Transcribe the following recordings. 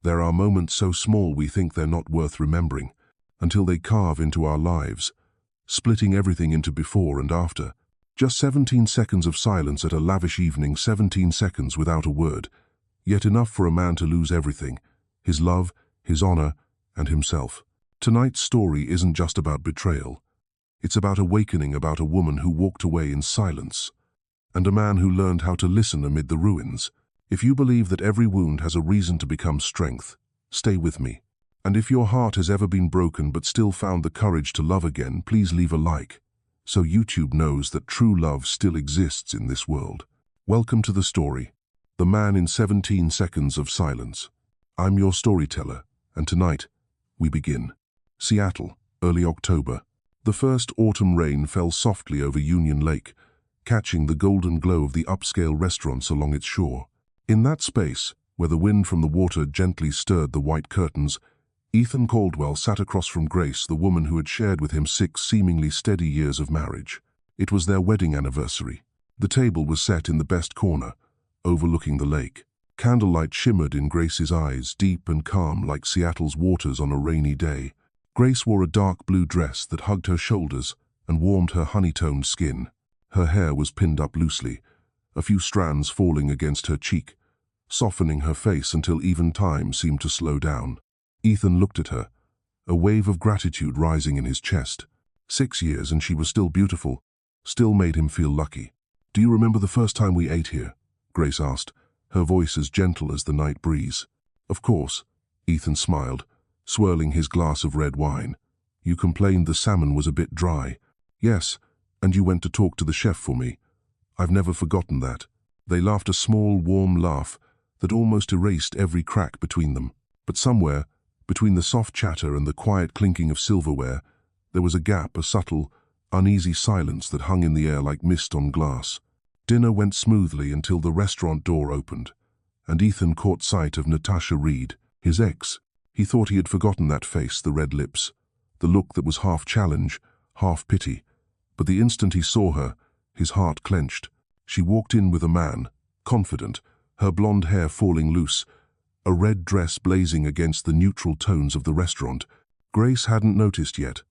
There are moments so small we think they're not worth remembering, until they carve into our lives, splitting everything into before and after. Just 17 seconds of silence at a lavish evening, 17 seconds without a word, yet enough for a man to lose everything, his love, his honor, and himself. Tonight's story isn't just about betrayal. It's about awakening, about a woman who walked away in silence, and a man who learned how to listen amid the ruins. If you believe that every wound has a reason to become strength, stay with me. And if your heart has ever been broken but still found the courage to love again, please leave a like, so YouTube knows that true love still exists in this world. Welcome to the story, The Man in 17 Seconds of Silence. I'm your storyteller, and tonight, we begin. Seattle, early October. The first autumn rain fell softly over Union Lake, catching the golden glow of the upscale restaurants along its shore. In that space, where the wind from the water gently stirred the white curtains, Ethan Caldwell sat across from Grace, the woman who had shared with him 6 seemingly steady years of marriage. It was their wedding anniversary. The table was set in the best corner, overlooking the lake. Candlelight shimmered in Grace's eyes, deep and calm like Seattle's waters on a rainy day. Grace wore a dark blue dress that hugged her shoulders and warmed her honey-toned skin. Her hair was pinned up loosely, a few strands falling against her cheek, softening her face until even time seemed to slow down. Ethan looked at her, a wave of gratitude rising in his chest. 6 years and she was still beautiful, still made him feel lucky. "Do you remember the first time we ate here?" Grace asked, her voice as gentle as the night breeze. "Of course," Ethan smiled, swirling his glass of red wine. "You complained the salmon was a bit dry." "Yes, and you went to talk to the chef for me. I've never forgotten that." They laughed, a small, warm laugh that almost erased every crack between them. But somewhere, between the soft chatter and the quiet clinking of silverware, there was a gap, a subtle, uneasy silence that hung in the air like mist on glass. Dinner went smoothly until the restaurant door opened, and Ethan caught sight of Natasha Reed, his ex. He thought he had forgotten that face, the red lips, the look that was half challenge, half pity. But the instant he saw her, his heart clenched. She walked in with a man, confident, her blonde hair falling loose, a red dress blazing against the neutral tones of the restaurant. Grace hadn't noticed yet.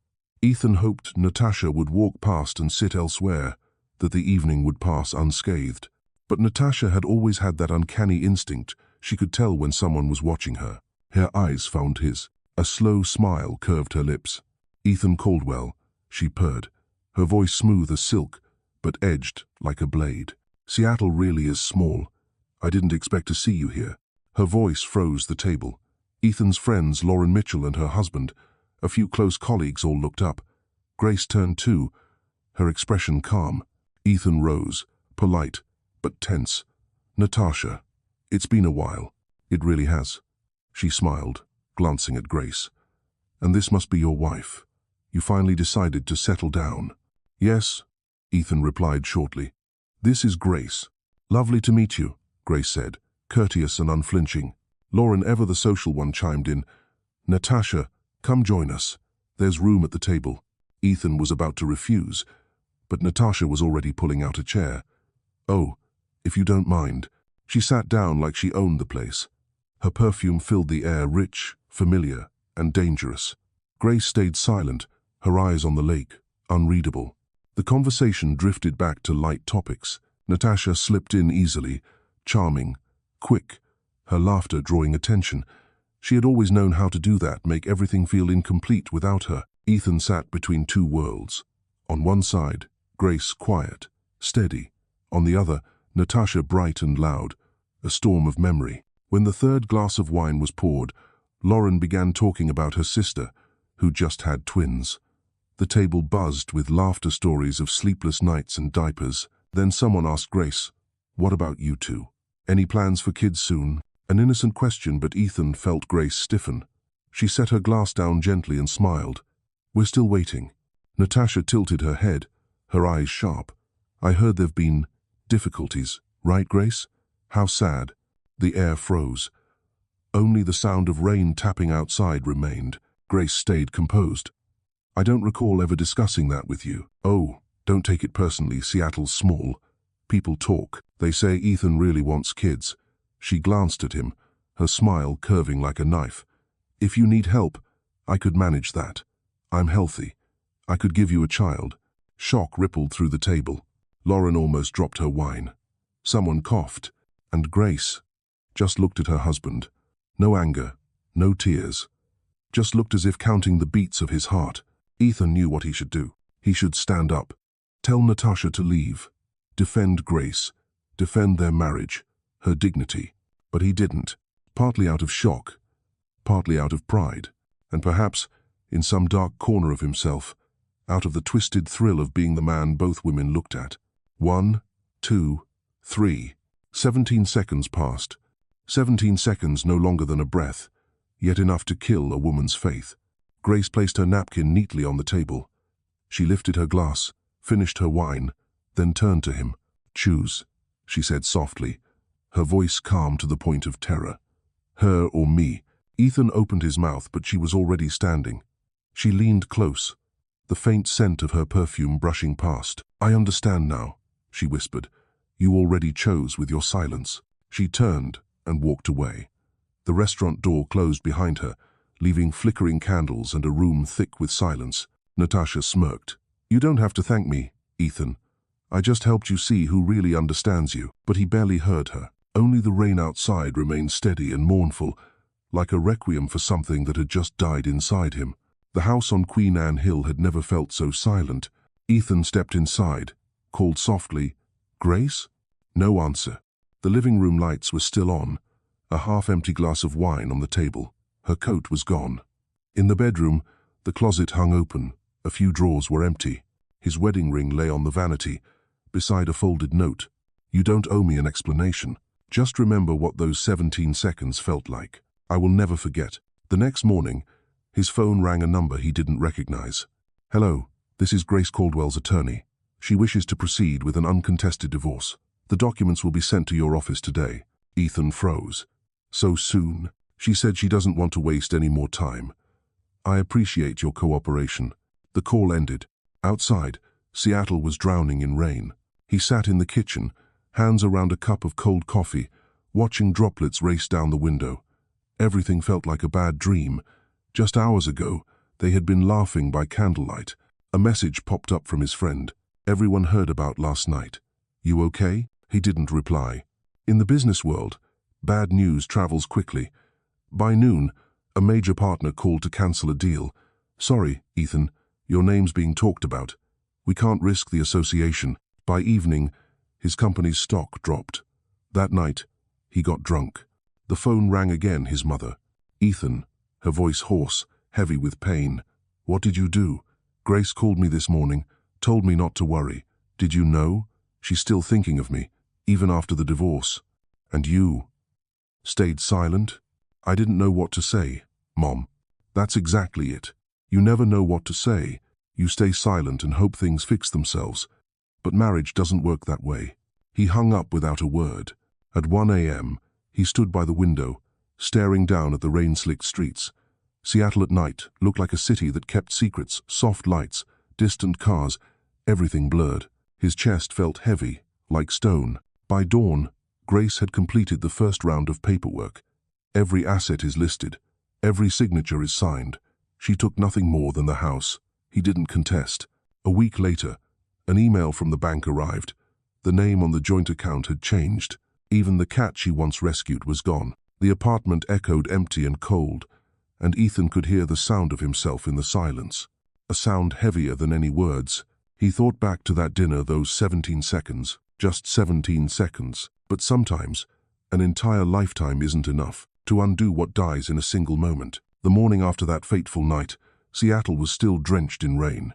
Ethan hoped Natasha would walk past and sit elsewhere, that the evening would pass unscathed. But Natasha had always had that uncanny instinct. She could tell when someone was watching her. Her eyes found his. A slow smile curved her lips. "Ethan Caldwell," she purred, her voice smooth as silk, but edged like a blade. "Seattle really is small. I didn't expect to see you here." Her voice froze the table. Ethan's friends, Lauren Mitchell and her husband, a few close colleagues, all looked up. Grace turned too, her expression calm. Ethan rose, polite, but tense. "Natasha, it's been a while." "It really has." She smiled, glancing at Grace. "And this must be your wife. You finally decided to settle down." "Yes," Ethan replied shortly. "This is Grace." "Lovely to meet you," Grace said, courteous and unflinching. Lauren, ever the social one, chimed in. "Natasha, come join us. There's room at the table." Ethan was about to refuse, but Natasha was already pulling out a chair. "Oh, if you don't mind." She sat down like she owned the place. Her perfume filled the air, rich, familiar, and dangerous. Grace stayed silent, her eyes on the lake, unreadable. The conversation drifted back to light topics. Natasha slipped in easily, charming, quick, her laughter drawing attention. She had always known how to do that, make everything feel incomplete without her. Ethan sat between two worlds. On one side, Grace quiet, steady. On the other, Natasha bright and loud, a storm of memory. When the third glass of wine was poured, Lauren began talking about her sister, who just had twins. The table buzzed with laughter, stories of sleepless nights and diapers. Then someone asked Grace, "What about you two? Any plans for kids soon?" An innocent question, but Ethan felt Grace stiffen. She set her glass down gently and smiled. "We're still waiting." Natasha tilted her head, her eyes sharp. "I heard there've been difficulties, right, Grace? How sad." The air froze. Only the sound of rain tapping outside remained. Grace stayed composed. "I don't recall ever discussing that with you." "Oh, don't take it personally. Seattle's small. People talk. They say Ethan really wants kids." She glanced at him, her smile curving like a knife. "If you need help, I could manage that. I'm healthy. I could give you a child." Shock rippled through the table. Lauren almost dropped her wine. Someone coughed, and Grace just looked at her husband. No anger, no tears. Just looked as if counting the beats of his heart. Ethan knew what he should do. He should stand up. Tell Natasha to leave. Defend Grace. Defend their marriage, her dignity. But he didn't. Partly out of shock, partly out of pride, and perhaps, in some dark corner of himself, out of the twisted thrill of being the man both women looked at. 1, 2, 3. 17 seconds passed. 17 seconds no longer than a breath, yet enough to kill a woman's faith. Grace placed her napkin neatly on the table. She lifted her glass, finished her wine, then turned to him. "Choose," she said softly, her voice calm to the point of terror. "Her or me." Ethan opened his mouth, but she was already standing. She leaned close, the faint scent of her perfume brushing past. "I understand now," she whispered. "You already chose with your silence." She turned and walked away. The restaurant door closed behind her, leaving flickering candles and a room thick with silence. Natasha smirked. "You don't have to thank me, Ethan. I just helped you see who really understands you." But he barely heard her. Only the rain outside remained steady and mournful, like a requiem for something that had just died inside him. The house on Queen Anne Hill had never felt so silent. Ethan stepped inside, called softly, "Grace?" No answer. The living room lights were still on, a half-empty glass of wine on the table. Her coat was gone. In the bedroom, the closet hung open. A few drawers were empty. His wedding ring lay on the vanity, beside a folded note. "You don't owe me an explanation. Just remember what those 17 seconds felt like. I will never forget." The next morning, his phone rang a number he didn't recognize. "Hello, this is Grace Caldwell's attorney. She wishes to proceed with an uncontested divorce. The documents will be sent to your office today." Ethan froze. "So soon?" She said she doesn't want to waste any more time. "I appreciate your cooperation." The call ended. Outside, Seattle was drowning in rain. He sat in the kitchen, hands around a cup of cold coffee, watching droplets race down the window. Everything felt like a bad dream. Just hours ago, they had been laughing by candlelight. A message popped up from his friend. "Everyone heard about last night. You okay?" He didn't reply. In the business world, bad news travels quickly. By noon, a major partner called to cancel a deal. "Sorry, Ethan, your name's being talked about. We can't risk the association." By evening, his company's stock dropped. That night, he got drunk. The phone rang again, his mother. "Ethan," her voice hoarse, heavy with pain. "What did you do?" "Grace called me this morning, told me not to worry. Did you know? She's still thinking of me, even after the divorce." "And you?" "Stayed silent?" "I didn't know what to say, Mom." "That's exactly it. You never know what to say. You stay silent and hope things fix themselves. But marriage doesn't work that way." He hung up without a word. At 1 a.m., he stood by the window, staring down at the rain-slicked streets. Seattle at night looked like a city that kept secrets, soft lights, distant cars, everything blurred. His chest felt heavy, like stone. By dawn, Grace had completed the first round of paperwork. Every asset is listed. Every signature is signed. She took nothing more than the house. He didn't contest. A week later, an email from the bank arrived. The name on the joint account had changed. Even the cat she once rescued was gone. The apartment echoed empty and cold, and Ethan could hear the sound of himself in the silence. A sound heavier than any words. He thought back to that dinner, those 17 seconds. Just 17 seconds. But sometimes, an entire lifetime isn't enough to undo what dies in a single moment. The morning after that fateful night, Seattle was still drenched in rain.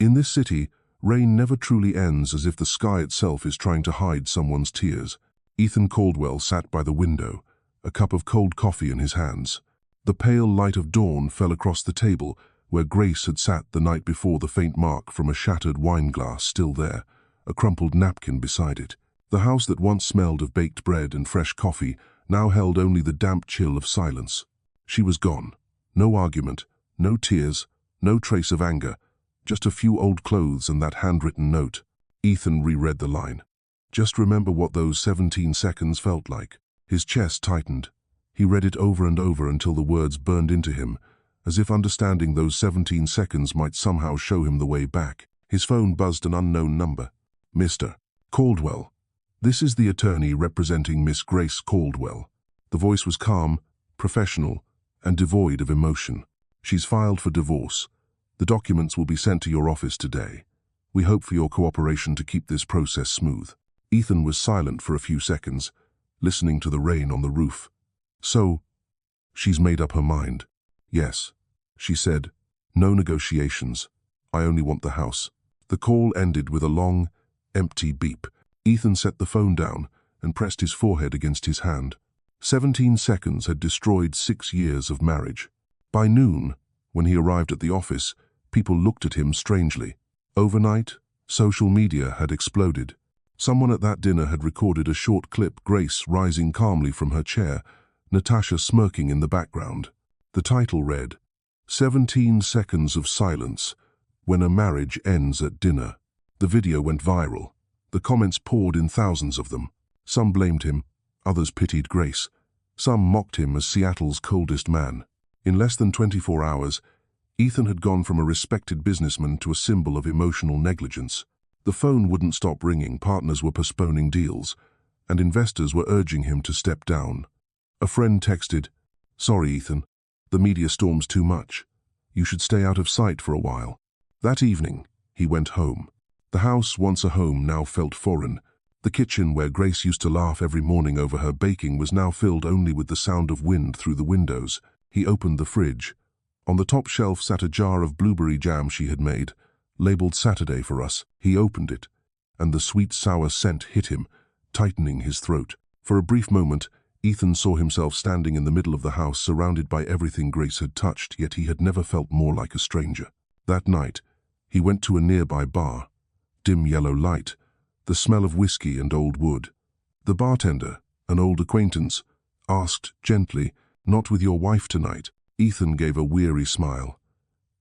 In this city, rain never truly ends, as if the sky itself is trying to hide someone's tears. Ethan Caldwell sat by the window, a cup of cold coffee in his hands. The pale light of dawn fell across the table where Grace had sat the night before, the faint mark from a shattered wine glass still there, a crumpled napkin beside it. The house that once smelled of baked bread and fresh coffee now held only the damp chill of silence. She was gone. No argument, no tears, no trace of anger, just a few old clothes and that handwritten note. Ethan reread the line. "Just remember what those 17 seconds felt like." His chest tightened. He read it over and over until the words burned into him, as if understanding those 17 seconds might somehow show him the way back. His phone buzzed an unknown number. Mr. Caldwell. This is the attorney representing Miss Grace Caldwell. The voice was calm, professional, and devoid of emotion. She's filed for divorce. The documents will be sent to your office today. We hope for your cooperation to keep this process smooth. Ethan was silent for a few seconds, listening to the rain on the roof. So, she's made up her mind. Yes, she said. No negotiations. I only want the house. The call ended with a long, empty beep. Ethan set the phone down and pressed his forehead against his hand. 17 seconds had destroyed 6 years of marriage. By noon, when he arrived at the office, people looked at him strangely. Overnight, social media had exploded. Someone at that dinner had recorded a short clip, Grace rising calmly from her chair, Natasha smirking in the background. The title read, 17 Seconds of Silence When a Marriage Ends at Dinner. The video went viral. The comments poured in, thousands of them. Some blamed him, others pitied Grace. Some mocked him as Seattle's coldest man. In less than 24 hours, Ethan had gone from a respected businessman to a symbol of emotional negligence. The phone wouldn't stop ringing, partners were postponing deals, and investors were urging him to step down. A friend texted, "Sorry, Ethan, the media storm's too much. You should stay out of sight for a while." That evening, he went home. The house, once a home, now felt foreign. The kitchen, where Grace used to laugh every morning over her baking, was now filled only with the sound of wind through the windows. He opened the fridge. On the top shelf sat a jar of blueberry jam she had made, labeled Saturday for us. He opened it, and the sweet, sour scent hit him, tightening his throat. For a brief moment, Ethan saw himself standing in the middle of the house, surrounded by everything Grace had touched, yet he had never felt more like a stranger. That night, he went to a nearby bar. Dim yellow light, the smell of whiskey and old wood. The bartender, an old acquaintance, asked gently, "Not with your wife tonight?" Ethan gave a weary smile.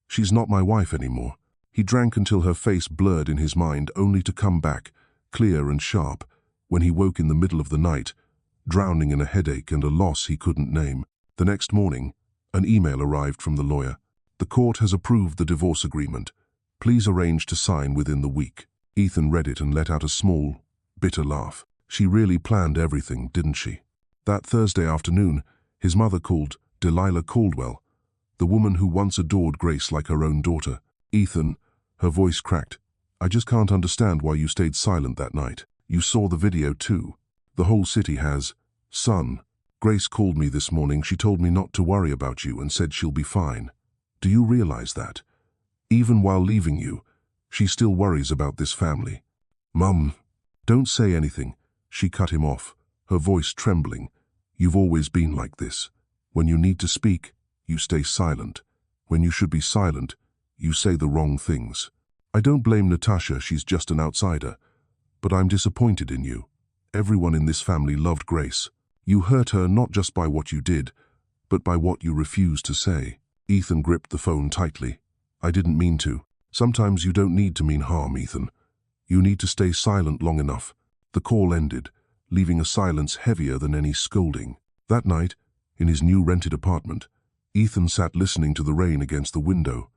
"She's not my wife anymore." He drank until her face blurred in his mind, only to come back, clear and sharp, when he woke in the middle of the night, drowning in a headache and a loss he couldn't name. The next morning, an email arrived from the lawyer. "The court has approved the divorce agreement. Please arrange to sign within the week." Ethan read it and let out a small, bitter laugh. She really planned everything, didn't she? That Thursday afternoon, his mother called Delilah Caldwell, the woman who once adored Grace like her own daughter. "Ethan," her voice cracked, "I just can't understand why you stayed silent that night. You saw the video too. The whole city has. Son, Grace called me this morning. She told me not to worry about you and said she'll be fine. Do you realize that? Even while leaving you, she still worries about this family." "Mum, don't say anything," she cut him off, her voice trembling. "You've always been like this. When you need to speak, you stay silent. When you should be silent, you say the wrong things. I don't blame Natasha, she's just an outsider. But I'm disappointed in you. Everyone in this family loved Grace. You hurt her not just by what you did, but by what you refused to say." Ethan gripped the phone tightly. "I didn't mean to. Sometimes you don't need to mean harm, Ethan. You need to stay silent long enough." The call ended, leaving a silence heavier than any scolding. That night, in his new rented apartment, Ethan sat listening to the rain against the window.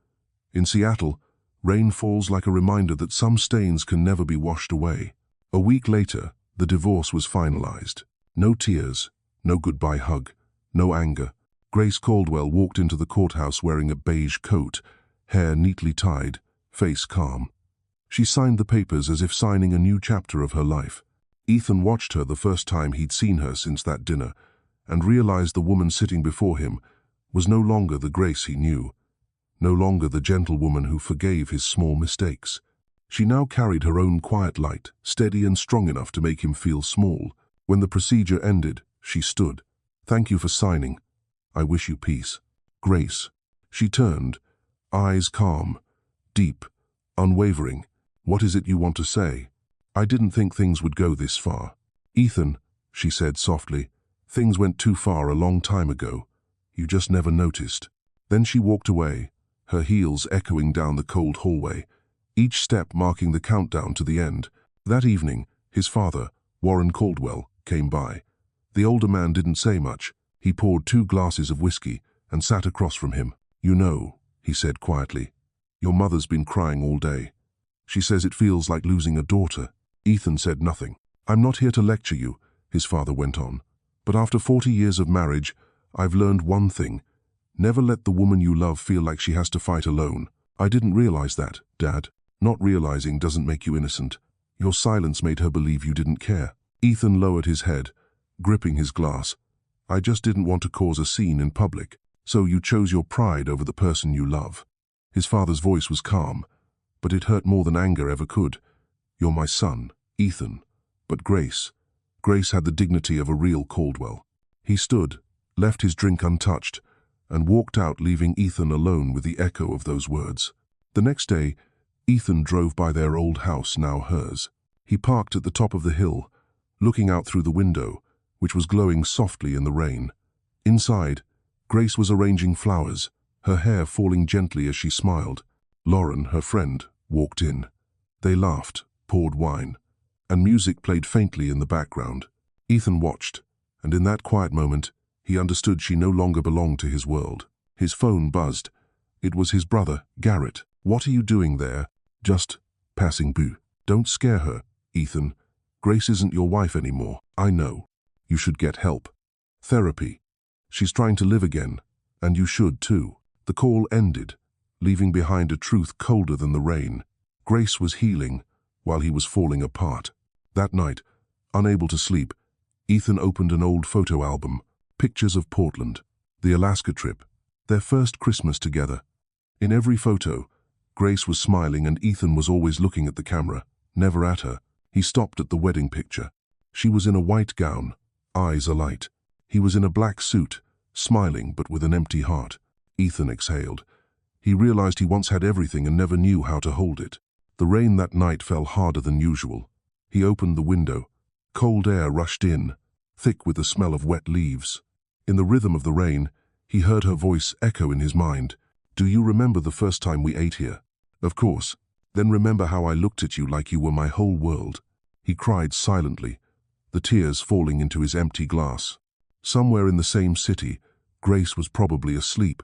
In Seattle, rain falls like a reminder that some stains can never be washed away. A week later, the divorce was finalized. No tears, no goodbye hug, no anger. Grace Caldwell walked into the courthouse wearing a beige coat, hair neatly tied, face calm. She signed the papers as if signing a new chapter of her life. Ethan watched her the first time he'd seen her since that dinner, and realized the woman sitting before him was no longer the Grace he knew, no longer the gentle woman who forgave his small mistakes. She now carried her own quiet light, steady and strong enough to make him feel small. When the procedure ended, she stood. "Thank you for signing. I wish you peace." "Grace." She turned, eyes calm, deep, unwavering. "What is it you want to say? I didn't think things would go this far." "Ethan," she said softly, "things went too far a long time ago. You just never noticed." Then she walked away, her heels echoing down the cold hallway, each step marking the countdown to the end. That evening, his father, Warren Caldwell, came by. The older man didn't say much. He poured 2 glasses of whiskey and sat across from him. "You know," he said quietly, "your mother's been crying all day. She says it feels like losing a daughter." Ethan said nothing. "I'm not here to lecture you," his father went on, "but after 40 years of marriage, I've learned one thing. Never let the woman you love feel like she has to fight alone." "I didn't realize that, Dad." "Not realizing doesn't make you innocent. Your silence made her believe you didn't care." Ethan lowered his head, gripping his glass. "I just didn't want to cause a scene in public. So you chose your pride over the person you love." His father's voice was calm, but it hurt more than anger ever could. "You're my son, Ethan. But Grace had the dignity of a real Caldwell." He stood, left his drink untouched, and walked out, leaving Ethan alone with the echo of those words. The next day, Ethan drove by their old house, now hers. He parked at the top of the hill, looking out through the window, which was glowing softly in the rain. Inside, Grace was arranging flowers, her hair falling gently as she smiled. Lauren, her friend, walked in. They laughed, poured wine, and music played faintly in the background. Ethan watched, and in that quiet moment, he understood she no longer belonged to his world. His phone buzzed. It was his brother, Garrett. "What are you doing there?" "Just passing Boo." "Don't scare her, Ethan. Grace isn't your wife anymore." "I know. You should get help. Therapy. She's trying to live again, and you should too." The call ended, leaving behind a truth colder than the rain. Grace was healing, while he was falling apart. That night, unable to sleep, Ethan opened an old photo album, pictures of Portland, the Alaska trip, their first Christmas together. In every photo, Grace was smiling and Ethan was always looking at the camera, never at her. He stopped at the wedding picture. She was in a white gown, eyes alight. He was in a black suit, smiling but with an empty heart. Ethan exhaled. He realized he once had everything and never knew how to hold it. The rain that night fell harder than usual. He opened the window. Cold air rushed in, thick with the smell of wet leaves. In the rhythm of the rain, he heard her voice echo in his mind. "Do you remember the first time we ate here?" "Of course. Then remember how I looked at you like you were my whole world." He cried silently, the tears falling into his empty glass. Somewhere in the same city, Grace was probably asleep,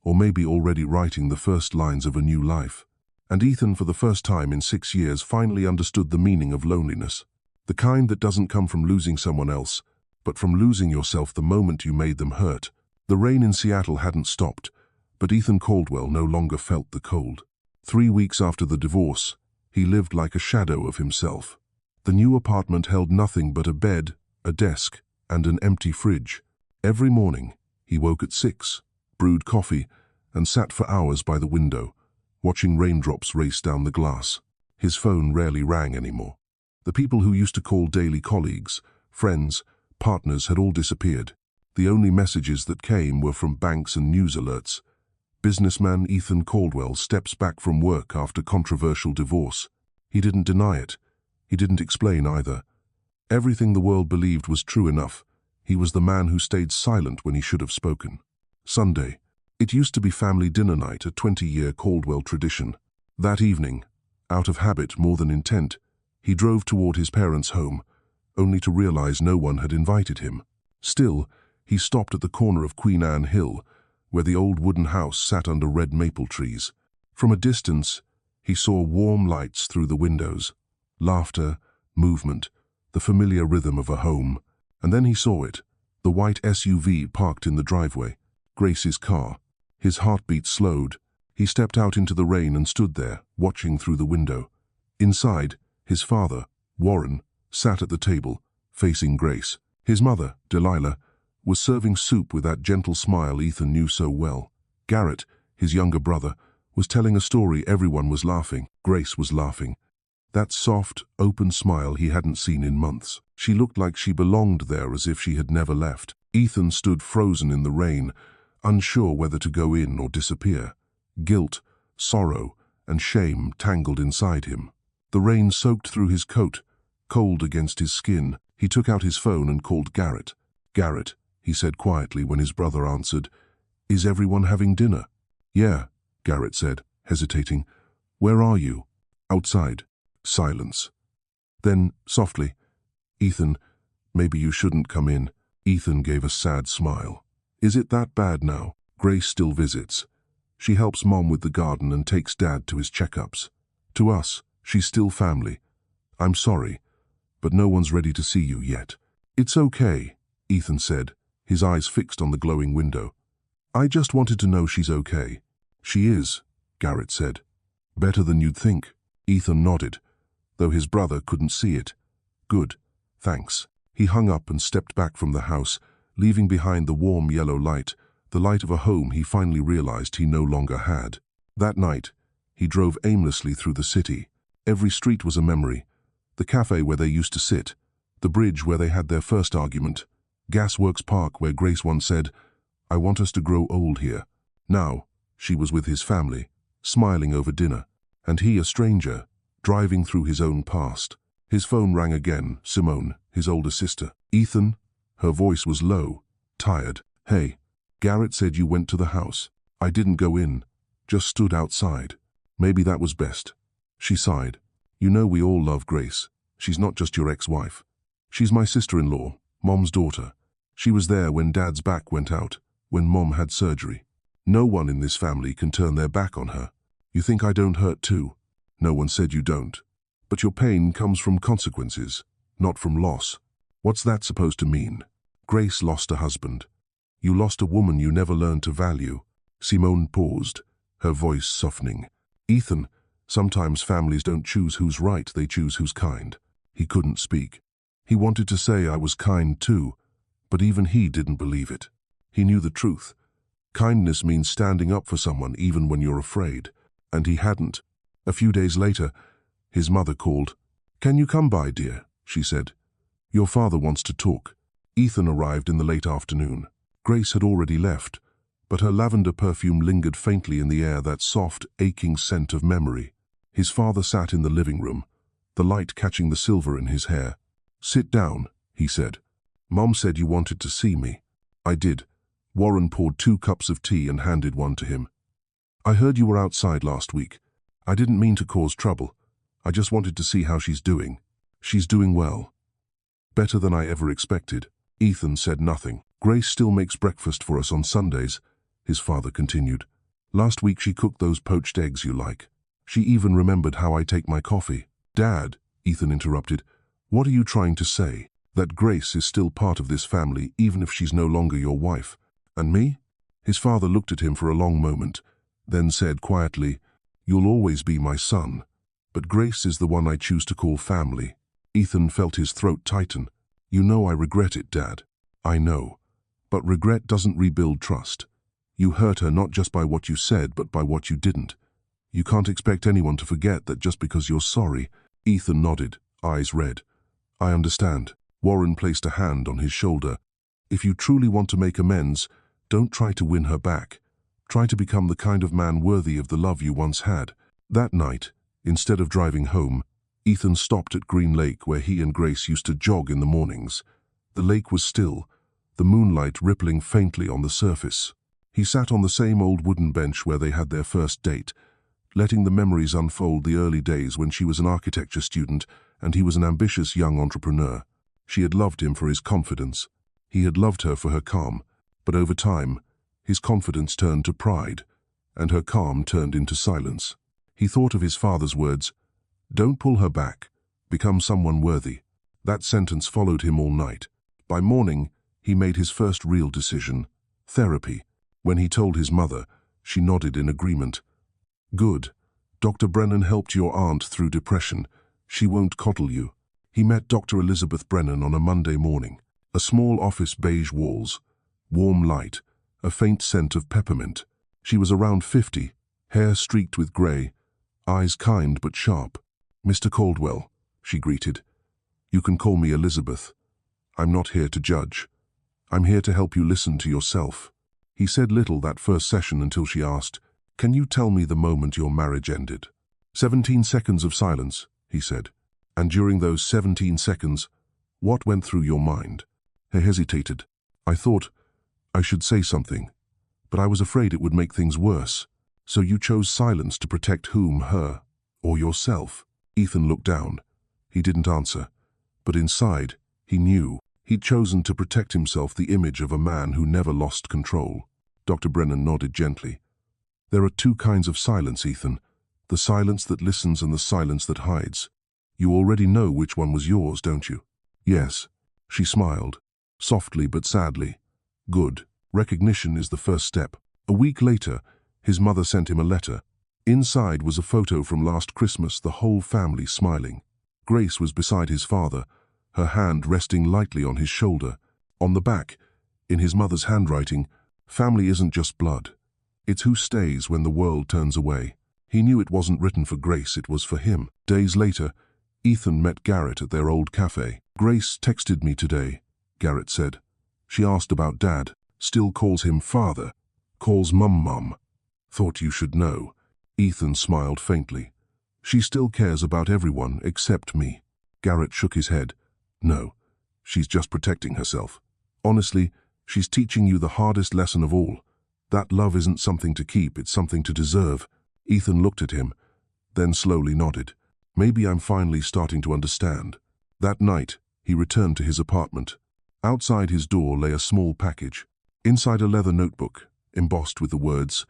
or maybe already writing the first lines of a new life. And Ethan, for the first time in 6 years, finally understood the meaning of loneliness. The kind that doesn't come from losing someone else, but from losing yourself the moment you made them hurt. The rain in Seattle hadn't stopped, but Ethan Caldwell no longer felt the cold. 3 weeks after the divorce, he lived like a shadow of himself. The new apartment held nothing but a bed, a desk, and an empty fridge. Every morning, he woke at 6, brewed coffee, and sat for hours by the window, watching raindrops race down the glass. His phone rarely rang anymore. The people who used to call daily colleagues, friends, partners had all disappeared. The only messages that came were from banks and news alerts. Businessman Ethan Caldwell steps back from work after controversial divorce. He didn't deny it. He didn't explain either. Everything the world believed was true enough. He was the man who stayed silent when he should have spoken. Sunday. It used to be family dinner night, a 20-year Caldwell tradition. That evening, out of habit more than intent, he drove toward his parents' home, only to realize no one had invited him. Still, he stopped at the corner of Queen Anne Hill, where the old wooden house sat under red maple trees. From a distance, he saw warm lights through the windows, laughter, movement, the familiar rhythm of a home. And then he saw it, the white SUV parked in the driveway, Grace's car. His heartbeat slowed. He stepped out into the rain and stood there, watching through the window. Inside, his father, Warren, sat at the table, facing Grace. His mother, Delilah, was serving soup with that gentle smile Ethan knew so well. Garrett, his younger brother, was telling a story. Everyone was laughing. Grace was laughing. That soft, open smile he hadn't seen in months. She looked like she belonged there, as if she had never left. Ethan stood frozen in the rain, unsure whether to go in or disappear. Guilt, sorrow, and shame tangled inside him. The rain soaked through his coat, cold against his skin. He took out his phone and called Garrett. "Garrett," he said quietly when his brother answered, "is everyone having dinner?" "Yeah," Garrett said, hesitating. "Where are you?" "Outside." Silence. Then, softly, "Ethan, maybe you shouldn't come in." Ethan gave a sad smile. Is it that bad now? Grace still visits. She helps Mom with the garden and takes Dad to his checkups. To us, she's still family. I'm sorry, but no one's ready to see you yet. It's okay, Ethan said, his eyes fixed on the glowing window. I just wanted to know she's okay. She is, Garrett said. Better than you'd think. Ethan nodded, though his brother couldn't see it. Good, thanks. He hung up and stepped back from the house, leaving behind the warm yellow light, the light of a home he finally realized he no longer had. That night, he drove aimlessly through the city. Every street was a memory. The cafe where they used to sit, the bridge where they had their first argument, Gasworks Park where Grace once said, I want us to grow old here. Now, she was with his family, smiling over dinner, and he, a stranger, driving through his own past. His phone rang again. Simone, his older sister. Ethan? Her voice was low, tired. Hey, Garrett said you went to the house. I didn't go in, just stood outside. Maybe that was best. She sighed. You know we all love Grace. She's not just your ex-wife. She's my sister-in-law, Mom's daughter. She was there when Dad's back went out, when Mom had surgery. No one in this family can turn their back on her. You think I don't hurt too? No one said you don't. But your pain comes from consequences, not from loss. What's that supposed to mean? Grace lost a husband. You lost a woman you never learned to value. Simone paused, her voice softening. Ethan, sometimes families don't choose who's right, they choose who's kind. He couldn't speak. He wanted to say I was kind too, but even he didn't believe it. He knew the truth. Kindness means standing up for someone even when you're afraid, and he hadn't. A few days later, his mother called. Can you come by, dear? She said. Your father wants to talk. Ethan arrived in the late afternoon. Grace had already left, but her lavender perfume lingered faintly in the air, that soft, aching scent of memory. His father sat in the living room, the light catching the silver in his hair. Sit down, he said. Mom said you wanted to see me. I did. Warren poured 2 cups of tea and handed one to him. I heard you were outside last week. I didn't mean to cause trouble. I just wanted to see how she's doing. She's doing well. Better than I ever expected. Ethan said nothing. Grace still makes breakfast for us on Sundays, his father continued. Last week she cooked those poached eggs you like. She even remembered how I take my coffee. Dad, Ethan interrupted, what are you trying to say? That Grace is still part of this family even if she's no longer your wife. And me? His father looked at him for a long moment, then said quietly, You'll always be my son, but Grace is the one I choose to call family. Ethan felt his throat tighten. You know I regret it, Dad. I know. But regret doesn't rebuild trust. You hurt her not just by what you said, but by what you didn't. You can't expect anyone to forget that just because you're sorry. Ethan nodded, eyes red. I understand. Warren placed a hand on his shoulder. If you truly want to make amends, don't try to win her back. Try to become the kind of man worthy of the love you once had. That night, instead of driving home, Ethan stopped at Green Lake where he and Grace used to jog in the mornings. The lake was still, the moonlight rippling faintly on the surface. He sat on the same old wooden bench where they had their first date, letting the memories unfold, the early days when she was an architecture student and he was an ambitious young entrepreneur. She had loved him for his confidence. He had loved her for her calm, but over time, his confidence turned to pride, and her calm turned into silence. He thought of his father's words, Don't pull her back, become someone worthy. That sentence followed him all night. By morning, he made his first real decision, therapy. When he told his mother, she nodded in agreement. Good. Dr. Brennan helped your aunt through depression. She won't coddle you. He met Dr. Elizabeth Brennan on a Monday morning. A small office, beige walls, warm light, a faint scent of peppermint. She was around 50, hair streaked with grey, eyes kind but sharp. Mr. Caldwell, she greeted. You can call me Elizabeth. I'm not here to judge. I'm here to help you listen to yourself. He said little that first session until she asked, Can you tell me the moment your marriage ended? 17 seconds of silence, he said. And during those 17 seconds, what went through your mind? He hesitated. I thought I should say something, but I was afraid it would make things worse. So you chose silence to protect whom, her, or yourself? Ethan looked down. He didn't answer, but inside, he knew. He'd chosen to protect himself, the image of a man who never lost control. Dr. Brennan nodded gently. There are two kinds of silence, Ethan. The silence that listens and the silence that hides. You already know which one was yours, don't you? Yes. She smiled, softly but sadly. Good. Recognition is the first step. A week later, his mother sent him a letter. Inside was a photo from last Christmas, the whole family smiling. Grace was beside his father, her hand resting lightly on his shoulder. On the back, in his mother's handwriting, family isn't just blood. It's who stays when the world turns away. He knew it wasn't written for Grace, it was for him. Days later, Ethan met Garrett at their old cafe. Grace texted me today, Garrett said. She asked about Dad, still calls him father, calls Mum. Thought you should know. Ethan smiled faintly. She still cares about everyone except me. Garrett shook his head. No, she's just protecting herself. Honestly, she's teaching you the hardest lesson of all. That love isn't something to keep, it's something to deserve. Ethan looked at him, then slowly nodded. Maybe I'm finally starting to understand. That night, he returned to his apartment. Outside his door lay a small package. Inside a leather notebook, embossed with the words,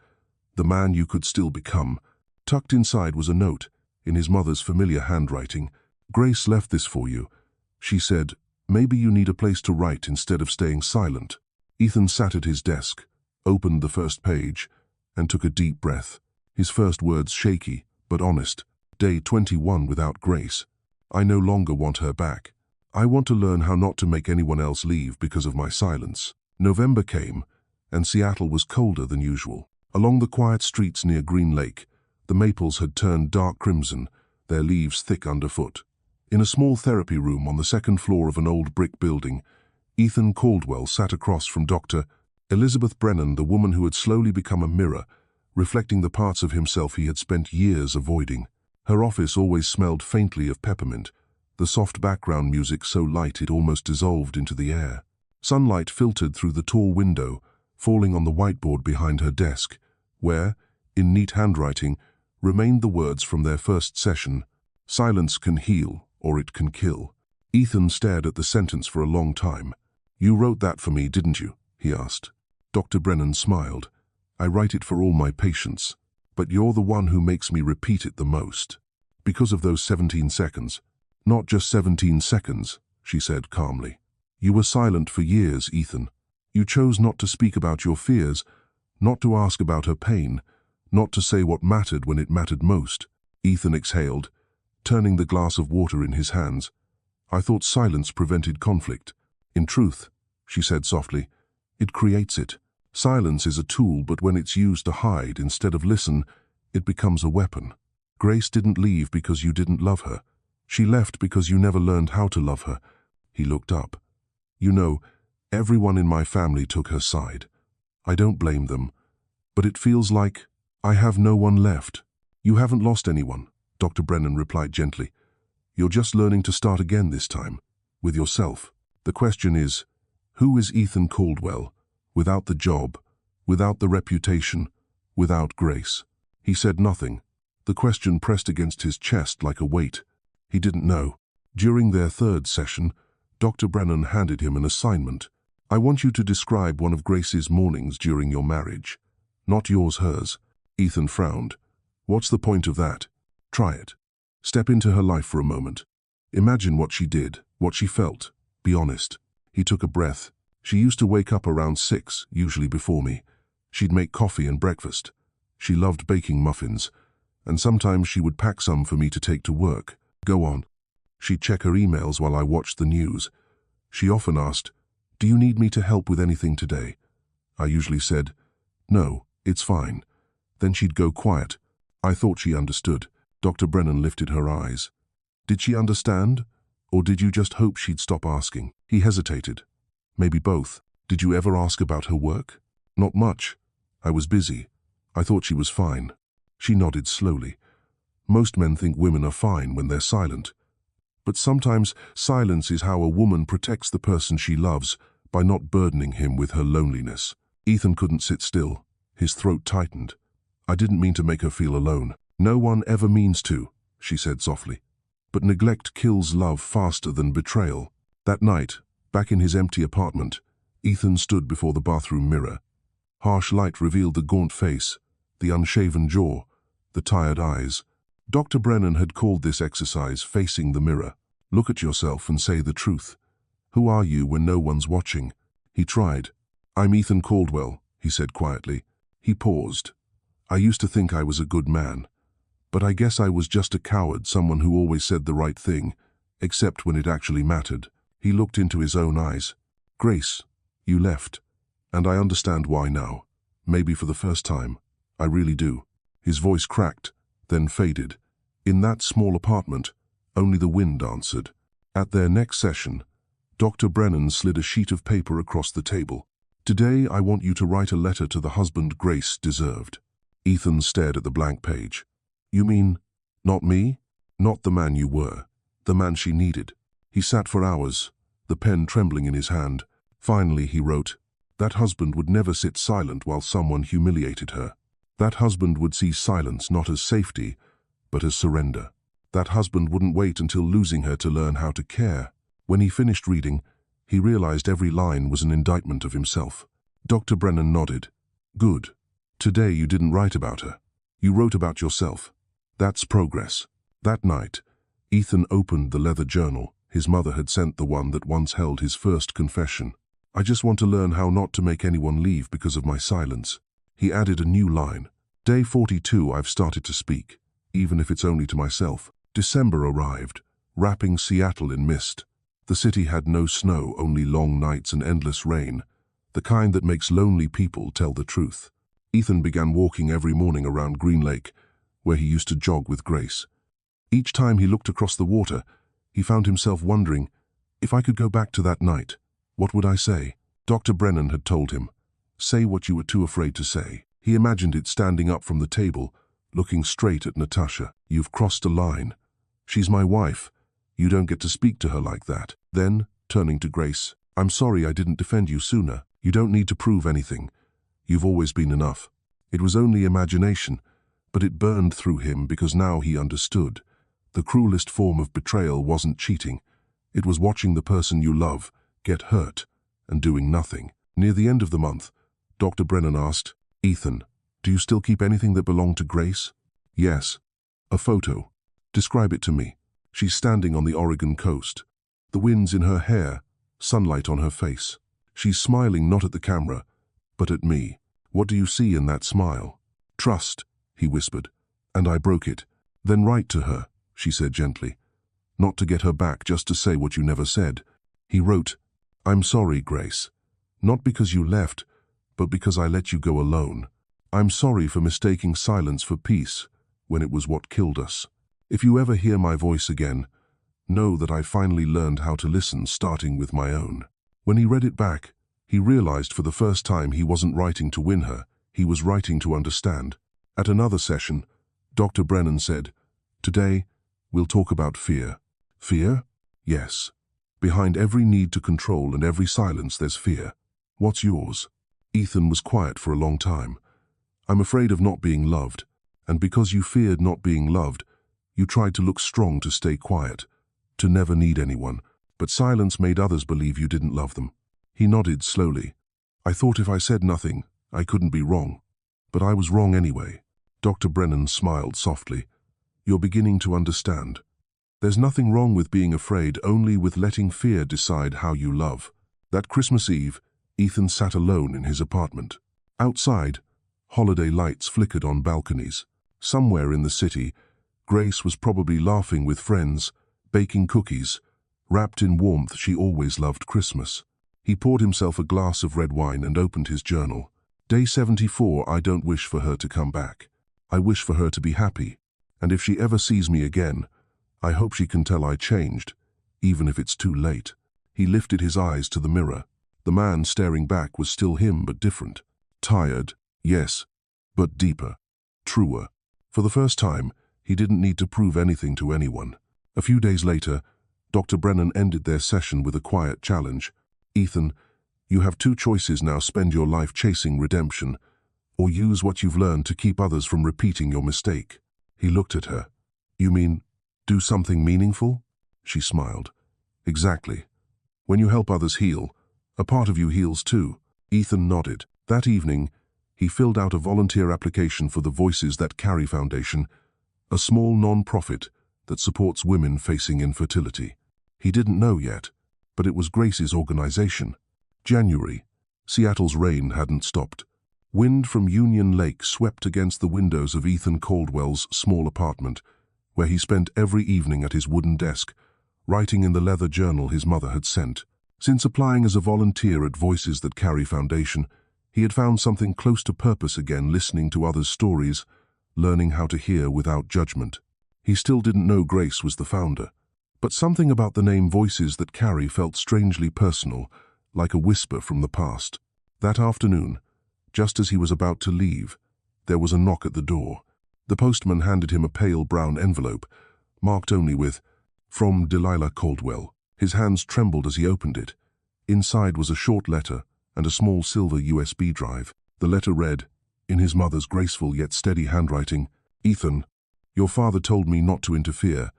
"The man you could still become." Tucked inside was a note, in his mother's familiar handwriting. "Grace left this for you." She said, "Maybe you need a place to write instead of staying silent." Ethan sat at his desk, opened the first page, and took a deep breath. His first words shaky, but honest. Day 21 without Grace. I no longer want her back. I want to learn how not to make anyone else leave because of my silence. November came, and Seattle was colder than usual. Along the quiet streets near Green Lake, the maples had turned dark crimson, their leaves thick underfoot. In a small therapy room on the second floor of an old brick building, Ethan Caldwell sat across from Dr. Elizabeth Brennan, the woman who had slowly become a mirror, reflecting the parts of himself he had spent years avoiding. Her office always smelled faintly of peppermint, the soft background music so light it almost dissolved into the air. Sunlight filtered through the tall window, falling on the whiteboard behind her desk, where, in neat handwriting, remained the words from their first session, "Silence can heal, or it can kill." Ethan stared at the sentence for a long time. "You wrote that for me, didn't you?" he asked. Dr. Brennan smiled. "I write it for all my patients, but you're the one who makes me repeat it the most. Because of those 17 seconds. Not just 17 seconds, she said calmly. You were silent for years, Ethan. You chose not to speak about your fears, not to ask about her pain, not to say what mattered when it mattered most." Ethan exhaled, turning the glass of water in his hands. "I thought silence prevented conflict. In truth," she said softly, "it creates it. Silence is a tool, but when it's used to hide instead of listen, it becomes a weapon. Grace didn't leave because you didn't love her. She left because you never learned how to love her." He looked up. "You know, everyone in my family took her side. I don't blame them, but it feels like I have no one left." "You haven't lost anyone," Dr. Brennan replied gently. "You're just learning to start again this time, with yourself. The question is, who is Ethan Caldwell, without the job, without the reputation, without Grace?" He said nothing. The question pressed against his chest like a weight. He didn't know. During their third session, Dr. Brennan handed him an assignment. "I want you to describe one of Grace's mornings during your marriage. Not yours, hers." Ethan frowned. "What's the point of that? Try it. Step into her life for a moment. Imagine what she did, what she felt. Be honest." He took a breath. "She used to wake up around 6, usually before me. She'd make coffee and breakfast. She loved baking muffins, and sometimes she would pack some for me to take to work. Go on. She'd check her emails while I watched the news. She often asked, 'Do you need me to help with anything today?' I usually said, 'No, it's fine.' Then she'd go quiet. I thought she understood." Dr. Brennan lifted her eyes. "Did she understand? Or did you just hope she'd stop asking?" He hesitated. "Maybe both. Did you ever ask about her work?" "Not much. I was busy. I thought she was fine." She nodded slowly. "Most men think women are fine when they're silent. But sometimes silence is how a woman protects the person she loves by not burdening him with her loneliness." Ethan couldn't sit still. His throat tightened. "I didn't mean to make her feel alone." "No one ever means to," she said softly. "But neglect kills love faster than betrayal." That night, Back in his empty apartment, Ethan stood before the bathroom mirror. Harsh light revealed the gaunt face, the unshaven jaw, the tired eyes. Dr. Brennan had called this exercise facing the mirror. Look at yourself and say the truth. Who are you when no one's watching? He tried. I'm Ethan Caldwell, he said quietly. He paused. I used to think I was a good man. But I guess I was just a coward, someone who always said the right thing, except when it actually mattered. He looked into his own eyes. Grace, you left. And I understand why now. Maybe for the first time. I really do. His voice cracked, then faded. In that small apartment, only the wind answered. At their next session, Dr. Brennan slid a sheet of paper across the table. Today, I want you to write a letter to the husband Grace deserved. Ethan stared at the blank page. You mean, not me? Not the man you were, the man she needed. He sat for hours, the pen trembling in his hand. Finally, he wrote, that husband would never sit silent while someone humiliated her. That husband would see silence not as safety, but as surrender. That husband wouldn't wait until losing her to learn how to care. When he finished reading, he realized every line was an indictment of himself. Dr. Brennan nodded. Good. Today you didn't write about her. You wrote about yourself. That's progress. That night, Ethan opened the leather journal his mother had sent, the one that once held his first confession. I just want to learn how not to make anyone leave because of my silence. He added a new line. Day 42, I've started to speak, even if it's only to myself. December arrived, wrapping Seattle in mist. The city had no snow, only long nights and endless rain, the kind that makes lonely people tell the truth. Ethan began walking every morning around Green Lake, where he used to jog with Grace. Each time he looked across the water, he found himself wondering, if I could go back to that night, what would I say? Dr. Brennan had told him, say what you were too afraid to say. He imagined it standing up from the table, looking straight at Natasha. You've crossed a line. She's my wife. You don't get to speak to her like that. Then, turning to Grace, I'm sorry I didn't defend you sooner. You don't need to prove anything. You've always been enough. It was only imagination, but it burned through him because now he understood. The cruelest form of betrayal wasn't cheating. It was watching the person you love get hurt and doing nothing. Near the end of the month, Dr. Brennan asked, Ethan, do you still keep anything that belonged to Grace? Yes. A photo. Describe it to me. She's standing on the Oregon coast. The wind's in her hair, sunlight on her face. She's smiling not at the camera, but at me. What do you see in that smile? Trust, he whispered. And I broke it. Then write to her, she said gently. Not to get her back, just to say what you never said. He wrote, I'm sorry, Grace. Not because you left, but because I let you go alone. I'm sorry for mistaking silence for peace when it was what killed us. If you ever hear my voice again, know that I finally learned how to listen, starting with my own. When he read it back, he realized for the first time he wasn't writing to win her, he was writing to understand. At another session, Dr. Brennan said, Today, we'll talk about fear. Fear? Yes. Behind every need to control and every silence there's fear. What's yours? Ethan was quiet for a long time. I'm afraid of not being loved, and because you feared not being loved, you tried to look strong to stay quiet, to never need anyone, but silence made others believe you didn't love them. He nodded slowly. I thought if I said nothing, I couldn't be wrong. But I was wrong anyway. Dr. Brennan smiled softly. You're beginning to understand. There's nothing wrong with being afraid, only with letting fear decide how you love. That Christmas Eve, Ethan sat alone in his apartment. Outside, holiday lights flickered on balconies. Somewhere in the city, Grace was probably laughing with friends, baking cookies. Wrapped in warmth, she always loved Christmas. He poured himself a glass of red wine and opened his journal. Day 74, I don't wish for her to come back. I wish for her to be happy. And if she ever sees me again, I hope she can tell I changed, even if it's too late. He lifted his eyes to the mirror. The man staring back was still him, but different. Tired, yes, but deeper, truer. For the first time, he didn't need to prove anything to anyone. A few days later, Dr. Brennan ended their session with a quiet challenge. Ethan, you have two choices now: spend your life chasing redemption, or use what you've learned to keep others from repeating your mistake. He looked at her. You mean, do something meaningful? She smiled. Exactly. When you help others heal, a part of you heals too. Ethan nodded. That evening, he filled out a volunteer application for the Voices That Carry Foundation, a small non-profit that supports women facing infertility. He didn't know yet, but it was Grace's organization. January. Seattle's rain hadn't stopped. Wind from Union Lake swept against the windows of Ethan Caldwell's small apartment, where he spent every evening at his wooden desk, writing in the leather journal his mother had sent. Since applying as a volunteer at Voices That Carry Foundation, he had found something close to purpose again, listening to others' stories, learning how to hear without judgment. He still didn't know Grace was the founder, but something about the name Voices That Carry felt strangely personal, like a whisper from the past. That afternoon, just as he was about to leave, there was a knock at the door. The postman handed him a pale brown envelope, marked only with, "From Delilah Caldwell." His hands trembled as he opened it. Inside was a short letter and a small silver USB drive. The letter read, in his mother's graceful yet steady handwriting, "Ethan, your father told me not to interfere,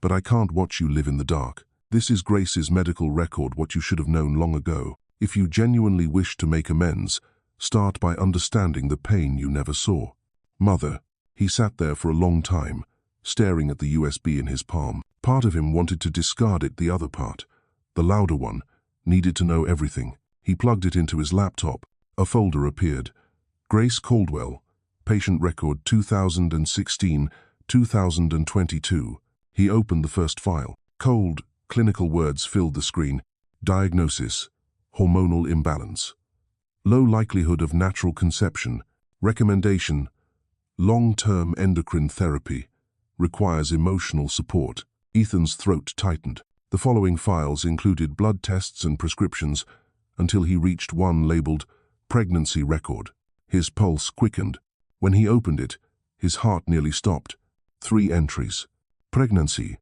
but I can't watch you live in the dark. This is Grace's medical record, what you should have known long ago. If you genuinely wish to make amends, start by understanding the pain you never saw." Mother. He sat there for a long time, staring at the USB in his palm. Part of him wanted to discard it, the other part, the louder one, needed to know everything. He plugged it into his laptop. A folder appeared. Grace Caldwell, patient record 2016-2022. He opened the first file. Cold, clinical words filled the screen. Diagnosis: hormonal imbalance. Low likelihood of natural conception. Recommendation: long-term endocrine therapy. Requires emotional support. Ethan's throat tightened. The following files included blood tests and prescriptions until he reached one labeled pregnancy record. His pulse quickened. When he opened it, his heart nearly stopped. 3 entries. Pregnancy: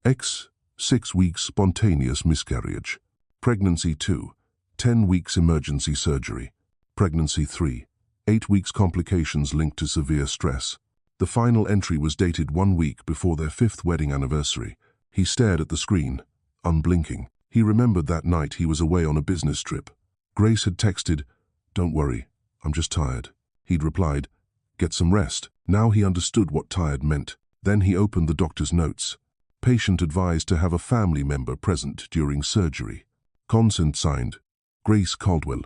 X, 6 weeks spontaneous miscarriage. Pregnancy 2, 10 weeks emergency surgery. Pregnancy 3, 8 weeks complications linked to severe stress. The final entry was dated 1 week before their 5th wedding anniversary. He stared at the screen, unblinking. He remembered that night he was away on a business trip. Grace had texted, "Don't worry, I'm just tired." He'd replied, "Get some rest." Now he understood what tired meant. Then he opened the doctor's notes. Patient advised to have a family member present during surgery. Consent signed, Grace Caldwell.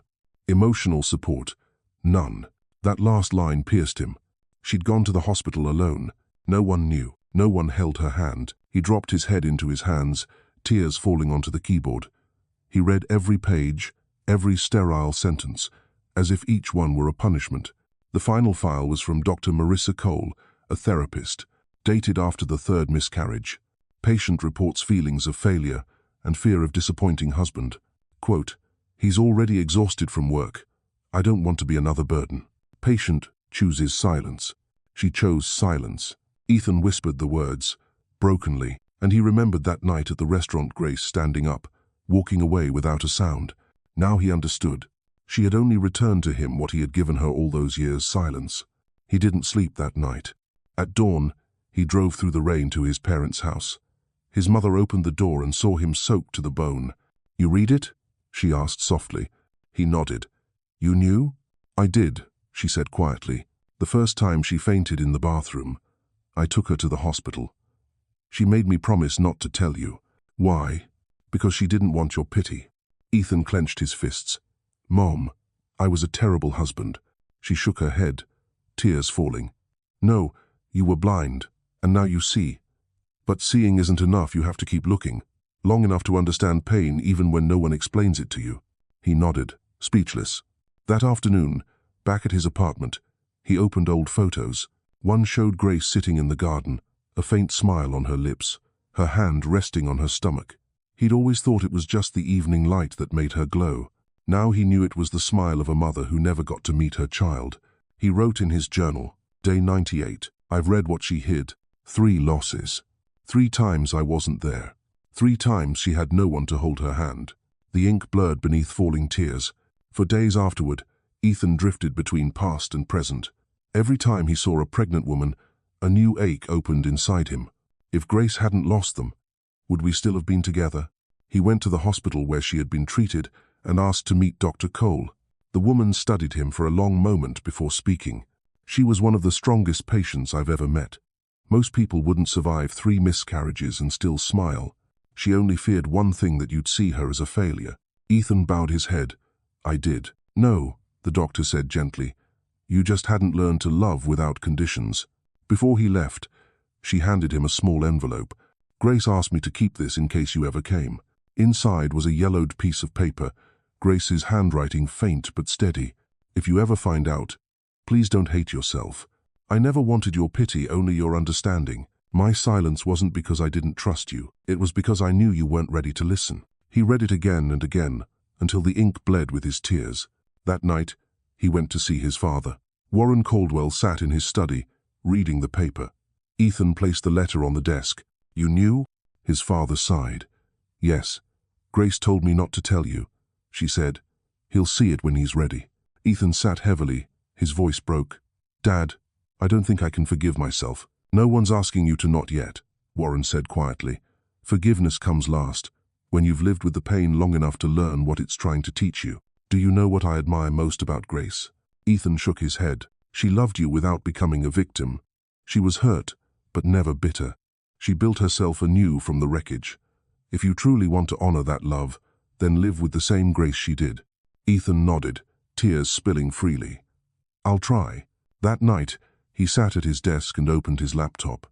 Emotional support: none. That last line pierced him. She'd gone to the hospital alone. No one knew. No one held her hand. He dropped his head into his hands, tears falling onto the keyboard. He read every page, every sterile sentence, as if each one were a punishment. The final file was from Dr. Marissa Cole, a therapist, dated after the 3rd miscarriage. Patient reports feelings of failure and fear of disappointing husband. Quote, "He's already exhausted from work. I don't want to be another burden." Patient chooses silence. She chose silence. Ethan whispered the words, brokenly, and he remembered that night at the restaurant, Grace standing up, walking away without a sound. Now he understood. She had only returned to him what he had given her all those years: silence. He didn't sleep that night. At dawn, he drove through the rain to his parents' house. His mother opened the door and saw him soaked to the bone. "You read it?" she asked softly. He nodded. "You knew?" "I did," she said quietly. "The first time she fainted in the bathroom, I took her to the hospital. She made me promise not to tell you." "Why?" "Because she didn't want your pity." Ethan clenched his fists. "Mom, I was a terrible husband." She shook her head, tears falling. "No, you were blind, and now you see. But seeing isn't enough, you have to keep looking, long enough to understand pain even when no one explains it to you." He nodded, speechless. That afternoon, back at his apartment, he opened old photos. One showed Grace sitting in the garden, a faint smile on her lips, her hand resting on her stomach. He'd always thought it was just the evening light that made her glow. Now he knew it was the smile of a mother who never got to meet her child. He wrote in his journal, Day 98, "I've read what she hid. 3 losses. 3 times I wasn't there. 3 times she had no one to hold her hand." The ink blurred beneath falling tears. For days afterward, Ethan drifted between past and present. Every time he saw a pregnant woman, a new ache opened inside him. If Grace hadn't lost them, would we still have been together? He went to the hospital where she had been treated and asked to meet Dr. Cole. The woman studied him for a long moment before speaking. She was one of the strongest patients I've ever met. Most people wouldn't survive 3 miscarriages and still smile. She only feared one thing, that you'd see her as a failure. Ethan bowed his head. I did. No, the doctor said gently. You just hadn't learned to love without conditions. Before he left, she handed him a small envelope. Grace asked me to keep this in case you ever came. Inside was a yellowed piece of paper, Grace's handwriting faint but steady. If you ever find out, please don't hate yourself. I never wanted your pity, only your understanding. My silence wasn't because I didn't trust you. It was because I knew you weren't ready to listen. He read it again and again, until the ink bled with his tears. That night, he went to see his father. Warren Caldwell sat in his study, reading the paper. Ethan placed the letter on the desk. You knew? His father sighed. Yes. Grace told me not to tell you. She said, he'll see it when he's ready. Ethan sat heavily. His voice broke. Dad, I don't think I can forgive myself. No one's asking you to not yet, Warren said quietly. Forgiveness comes last, when you've lived with the pain long enough to learn what it's trying to teach you. Do you know what I admire most about Grace? Ethan shook his head. She loved you without becoming a victim. She was hurt, but never bitter. She built herself anew from the wreckage. If you truly want to honor that love, then live with the same grace she did. Ethan nodded, tears spilling freely. I'll try. That night, he sat at his desk and opened his laptop.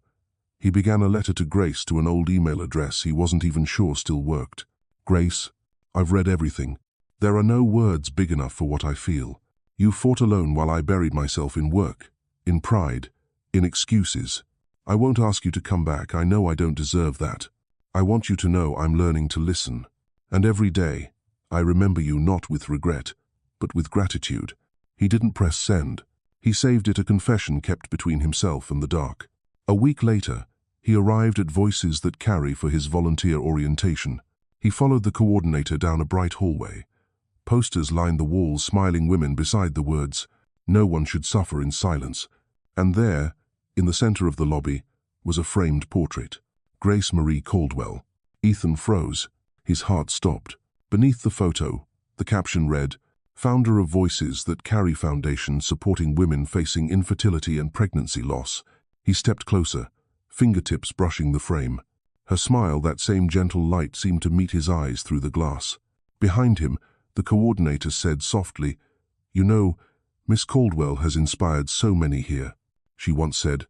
He began a letter to Grace to an old email address he wasn't even sure still worked. Grace, I've read everything. There are no words big enough for what I feel. You fought alone while I buried myself in work, in pride, in excuses. I won't ask you to come back. I know I don't deserve that. I want you to know I'm learning to listen. And every day, I remember you not with regret, but with gratitude. He didn't press send. He saved it, a confession kept between himself and the dark. A week later, he arrived at Voices That Carry for his volunteer orientation. He followed the coordinator down a bright hallway. Posters lined the walls, smiling women beside the words, "No one should suffer in silence." And there, in the center of the lobby, was a framed portrait. Grace Marie Caldwell. Ethan froze. His heart stopped. Beneath the photo, the caption read, "Founder of Voices That Carry Foundation, supporting women facing infertility and pregnancy loss." He stepped closer, fingertips brushing the frame. Her smile, that same gentle light, seemed to meet his eyes through the glass. Behind him, the coordinator said softly, "You know, Miss Caldwell has inspired so many here." She once said,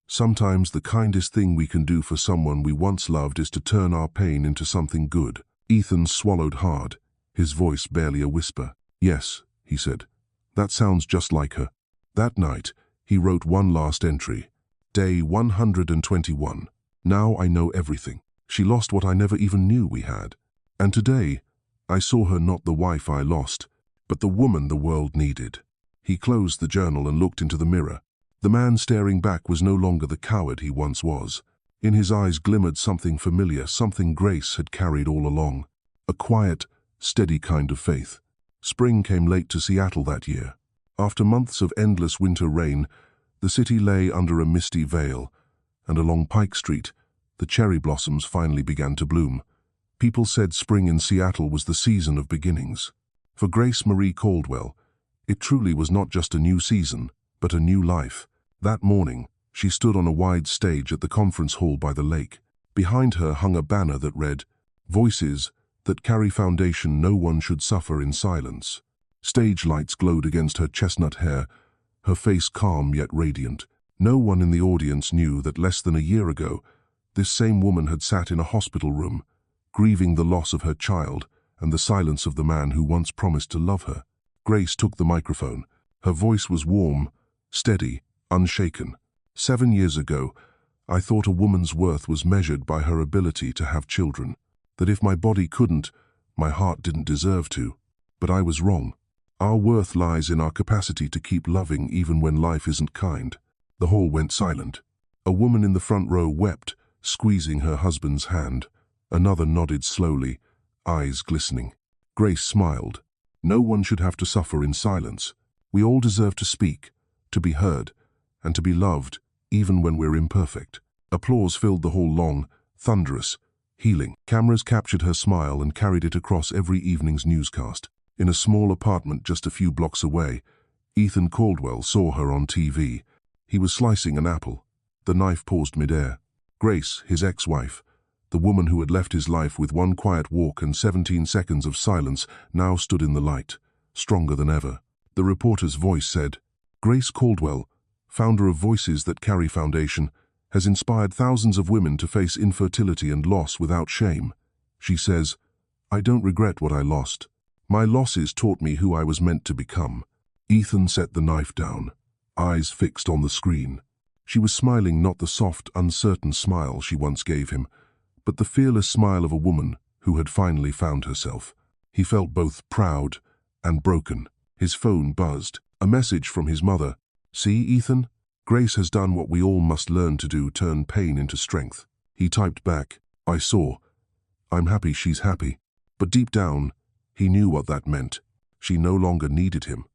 "Sometimes the kindest thing we can do for someone we once loved is to turn our pain into something good." Ethan swallowed hard, his voice barely a whisper. "Yes," he said, "that sounds just like her." That night, he wrote one last entry. Day 121. Now I know everything. She lost what I never even knew we had. And today, I saw her not the wife I lost, but the woman the world needed. He closed the journal and looked into the mirror. The man staring back was no longer the coward he once was. In his eyes glimmered something familiar, something Grace had carried all along. A quiet, steady kind of faith. Spring came late to Seattle that year. After months of endless winter rain, the city lay under a misty veil, and along Pike Street, the cherry blossoms finally began to bloom. People said spring in Seattle was the season of beginnings. For Grace Marie Caldwell, it truly was not just a new season, but a new life. That morning, she stood on a wide stage at the conference hall by the lake. Behind her hung a banner that read, "Voices That Carry Foundation, no one should suffer in silence." Stage lights glowed against her chestnut hair, her face calm yet radiant. No one in the audience knew that less than a year ago, this same woman had sat in a hospital room, grieving the loss of her child and the silence of the man who once promised to love her. Grace took the microphone. Her voice was warm, steady, unshaken. 7 years ago, I thought a woman's worth was measured by her ability to have children. That if my body couldn't, my heart didn't deserve to. But I was wrong. Our worth lies in our capacity to keep loving even when life isn't kind. The hall went silent. A woman in the front row wept, squeezing her husband's hand. Another nodded slowly, eyes glistening. Grace smiled. No one should have to suffer in silence. We all deserve to speak, to be heard, and to be loved, even when we're imperfect. Applause filled the hall long, thunderous. Healing. Cameras captured her smile and carried it across every evening's newscast. In a small apartment just a few blocks away, Ethan Caldwell saw her on TV. He was slicing an apple. The knife paused midair. Grace, his ex-wife, the woman who had left his life with one quiet walk and 17 seconds of silence, now stood in the light, stronger than ever. The reporter's voice said, "Grace Caldwell, founder of Voices That Carry Foundation, has inspired thousands of women to face infertility and loss without shame. She says, 'I don't regret what I lost. My losses taught me who I was meant to become.'" Ethan set the knife down, eyes fixed on the screen. She was smiling, not the soft, uncertain smile she once gave him, but the fearless smile of a woman who had finally found herself. He felt both proud and broken. His phone buzzed. A message from his mother. "See, Ethan? Grace has done what we all must learn to do, turn pain into strength." He typed back, "I saw. I'm happy she's happy." But deep down, he knew what that meant. She no longer needed him.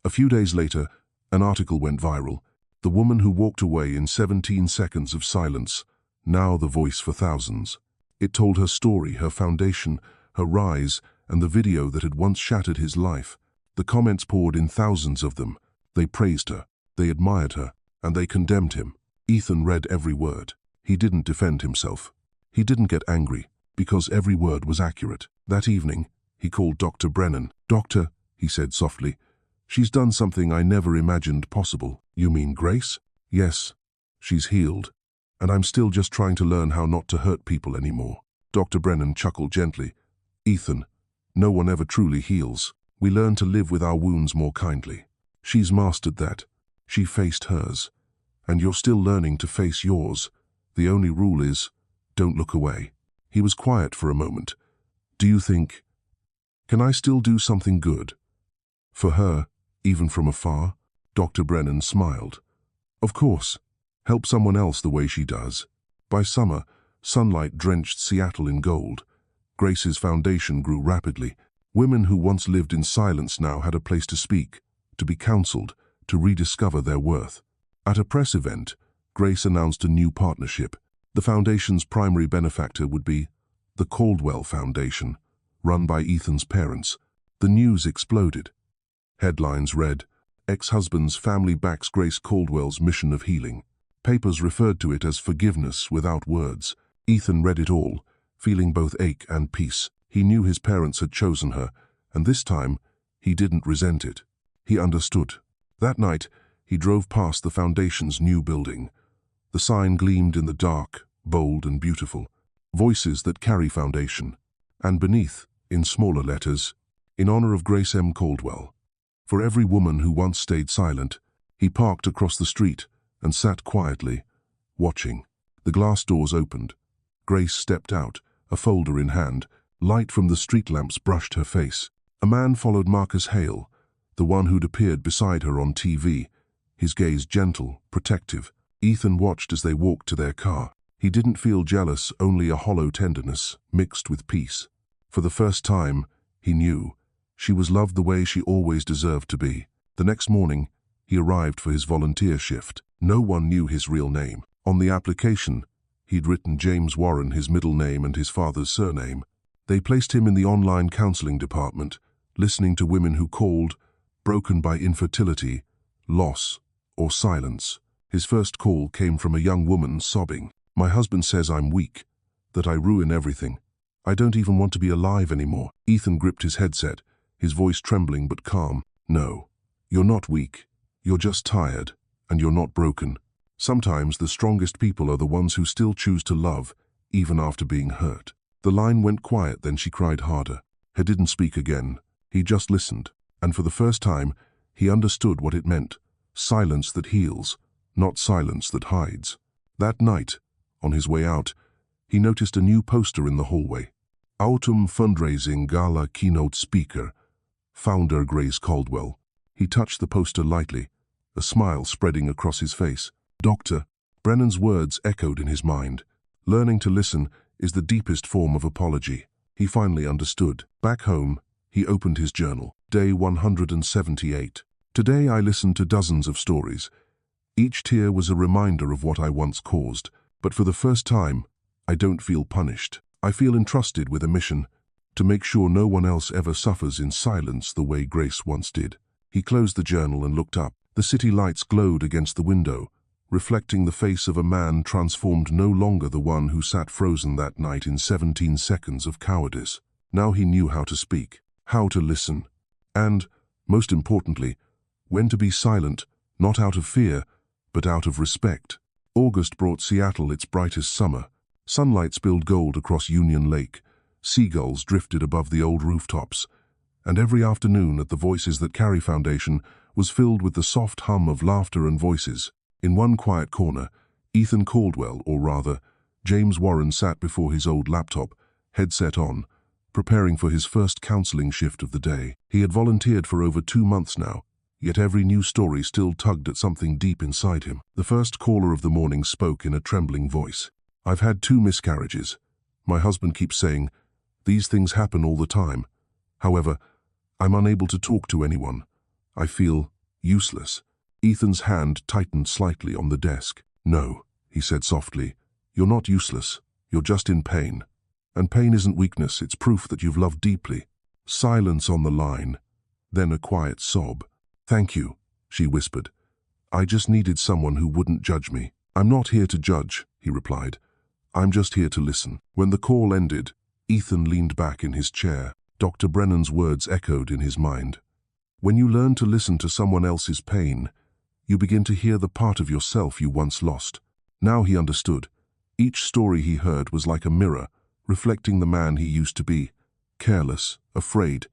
A few days later, an article went viral. The woman who walked away in 17 seconds of silence, now the voice for thousands. It told her story, her foundation, her rise, and the video that had once shattered his life. The comments poured in, thousands of them. They praised her, they admired her, and they condemned him. Ethan read every word. He didn't defend himself. He didn't get angry, because every word was accurate. That evening, he called Dr. Brennan. "Doctor," he said softly, "she's done something I never imagined possible." "You mean Grace?" "Yes. She's healed. And I'm still just trying to learn how not to hurt people anymore." Dr. Brennan chuckled gently. "Ethan, no one ever truly heals. We learn to live with our wounds more kindly. She's mastered that. She faced hers. And you're still learning to face yours. The only rule is, don't look away." He was quiet for a moment. "Do you think, can I still do something good? For her, even from afar?" Dr. Brennan smiled. "Of course. Help someone else the way she does." By summer, sunlight drenched Seattle in gold. Grace's foundation grew rapidly. Women who once lived in silence now had a place to speak, to be counseled, to rediscover their worth. At a press event, Grace announced a new partnership. The foundation's primary benefactor would be the Caldwell Foundation, run by Ethan's parents. The news exploded. Headlines read, "Ex-husband's family backs Grace Caldwell's mission of healing." Papers referred to it as forgiveness without words. Ethan read it all, feeling both ache and peace. He knew his parents had chosen her, and this time, he didn't resent it. He understood. That night, he drove past the foundation's new building. The sign gleamed in the dark, bold and beautiful. "Voices That Carry Foundation." And beneath, in smaller letters, "In honor of Grace M. Caldwell." For every woman who once stayed silent, he parked across the street and sat quietly, watching. The glass doors opened. Grace stepped out, a folder in hand. Light from the street lamps brushed her face. A man followed Marcus Hale, the one who'd appeared beside her on TV, his gaze gentle, protective. Ethan watched as they walked to their car. He didn't feel jealous, only a hollow tenderness, mixed with peace. For the first time, he knew, she was loved the way she always deserved to be. The next morning, he arrived for his volunteer shift. No one knew his real name. On the application, he'd written James Warren, his middle name and his father's surname. They placed him in the online counseling department, listening to women who called, broken by infertility, loss, or silence. His first call came from a young woman sobbing. "My husband says I'm weak, that I ruin everything. I don't even want to be alive anymore." Ethan gripped his headset, his voice trembling but calm. "No, you're not weak. You're just tired, and you're not broken. Sometimes the strongest people are the ones who still choose to love, even after being hurt." The line went quiet, then she cried harder. He didn't speak again. He just listened, and for the first time, he understood what it meant. Silence that heals, not silence that hides. That night, on his way out, he noticed a new poster in the hallway. Autumn Fundraising Gala Keynote Speaker, Founder Grace Caldwell. He touched the poster lightly, a smile spreading across his face. "Doctor," Brennan's words echoed in his mind. Learning to listen is the deepest form of apology. He finally understood. Back home, he opened his journal. Day 178. "Today I listened to dozens of stories. Each tear was a reminder of what I once caused, but for the first time, I don't feel punished. I feel entrusted with a mission to make sure no one else ever suffers in silence the way Grace once did. He closed the journal and looked up. The city lights glowed against the window, reflecting the face of a man transformed, no longer the one who sat frozen that night in 17 seconds of cowardice. Now he knew how to speak, how to listen, and, most importantly, when to be silent, not out of fear, but out of respect. August brought Seattle its brightest summer. Sunlight spilled gold across Union Lake, seagulls drifted above the old rooftops, and every afternoon at the Voices That Carry Foundation was filled with the soft hum of laughter and voices. In one quiet corner, Ethan Caldwell, or rather, James Warren, sat before his old laptop, headset on, preparing for his first counseling shift of the day. He had volunteered for over 2 months now, yet every new story still tugged at something deep inside him. The first caller of the morning spoke in a trembling voice. "I've had 2 miscarriages. My husband keeps saying, these things happen all the time. However, I'm unable to talk to anyone. I feel useless." Ethan's hand tightened slightly on the desk. "No," he said softly, "you're not useless. You're just in pain. And pain isn't weakness, it's proof that you've loved deeply." Silence on the line, then a quiet sob. "Thank you," she whispered. "I just needed someone who wouldn't judge me." "I'm not here to judge," he replied. "I'm just here to listen." When the call ended, Ethan leaned back in his chair. Dr. Brennan's words echoed in his mind. When you learn to listen to someone else's pain, you begin to hear the part of yourself you once lost. Now he understood. Each story he heard was like a mirror, reflecting the man he used to be, careless, afraid,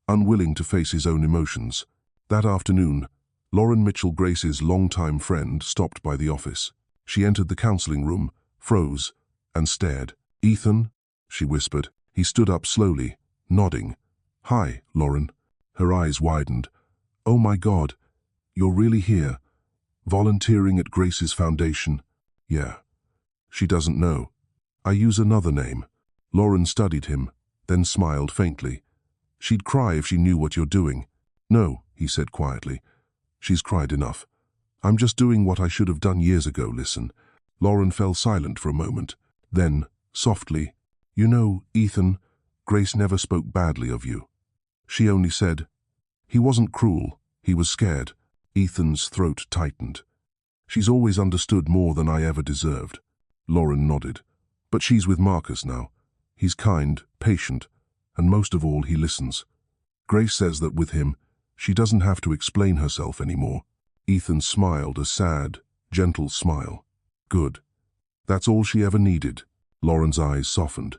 unwilling to face his own emotions. That afternoon, Lauren Mitchell, Grace's longtime friend, stopped by the office. She entered the counseling room, froze, and stared. "Ethan," she whispered. He stood up slowly, nodding. "Hi, Lauren." Her eyes widened. "Oh my God, you're really here? Volunteering at Grace's foundation?" "Yeah." "She doesn't know. I use another name." Lauren studied him, then smiled faintly. "She'd cry if she knew what you're doing." "No," he said quietly. "She's cried enough. I'm just doing what I should have done years ago, listen." Lauren fell silent for a moment. Then, softly, "You know, Ethan, Grace never spoke badly of you. She only said, he wasn't cruel, he was scared." Ethan's throat tightened. "She's always understood more than I ever deserved." Lauren nodded. "But she's with Marcus now. He's kind, patient, and most of all, he listens. Grace says that with him, she doesn't have to explain herself anymore." Ethan smiled, a sad, gentle smile. "Good. That's all she ever needed." Lauren's eyes softened.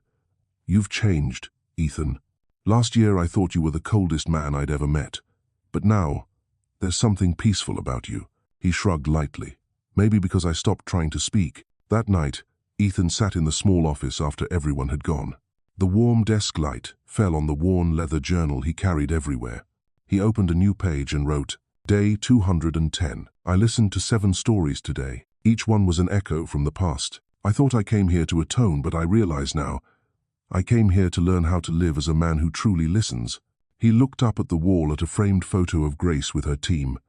"You've changed, Ethan. Last year I thought you were the coldest man I'd ever met. But now, there's something peaceful about you." He shrugged lightly. "Maybe because I stopped trying to speak." That night, Ethan sat in the small office after everyone had gone. The warm desk light fell on the worn leather journal he carried everywhere. He opened a new page and wrote, "Day 210. I listened to 7 stories today. Each one was an echo from the past. I thought I came here to atone, but I realize now, I came here to learn how to live as a man who truly listens." He looked up at the wall at a framed photo of Grace with her team.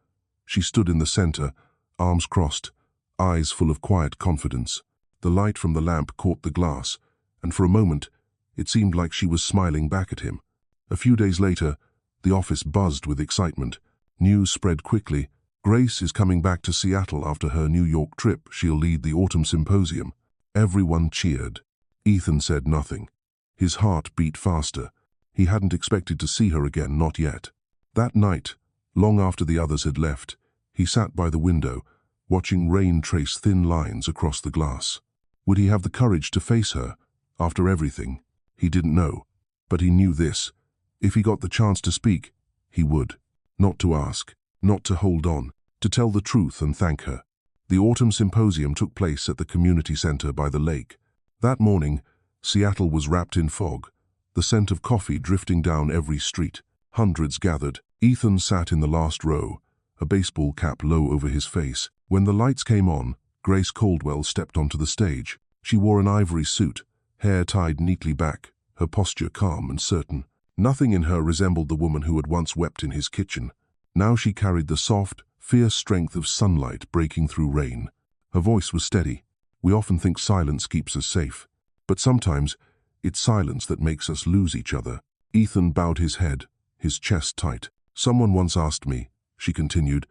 She stood in the center, arms crossed, eyes full of quiet confidence. The light from the lamp caught the glass, and for a moment, it seemed like she was smiling back at him. A few days later, the office buzzed with excitement. News spread quickly. Grace is coming back to Seattle after her New York trip. She'll lead the autumn symposium. Everyone cheered. Ethan said nothing. His heart beat faster. He hadn't expected to see her again, not yet. That night, long after the others had left, he sat by the window, watching rain trace thin lines across the glass. Would he have the courage to face her, after everything? He didn't know. But he knew this. If he got the chance to speak, he would. Not to ask, not to hold on, to tell the truth and thank her. The autumn symposium took place at the community center by the lake. That morning, Seattle was wrapped in fog, the scent of coffee drifting down every street. Hundreds gathered. Ethan sat in the last row, a baseball cap low over his face. When the lights came on, Grace Caldwell stepped onto the stage. She wore an ivory suit, hair tied neatly back, her posture calm and certain. Nothing in her resembled the woman who had once wept in his kitchen. Now she carried the soft, fierce strength of sunlight breaking through rain. Her voice was steady. We often think silence keeps us safe. But sometimes, It's silence that makes us lose each other. Ethan bowed his head, his chest tight. Someone once asked me, she continued,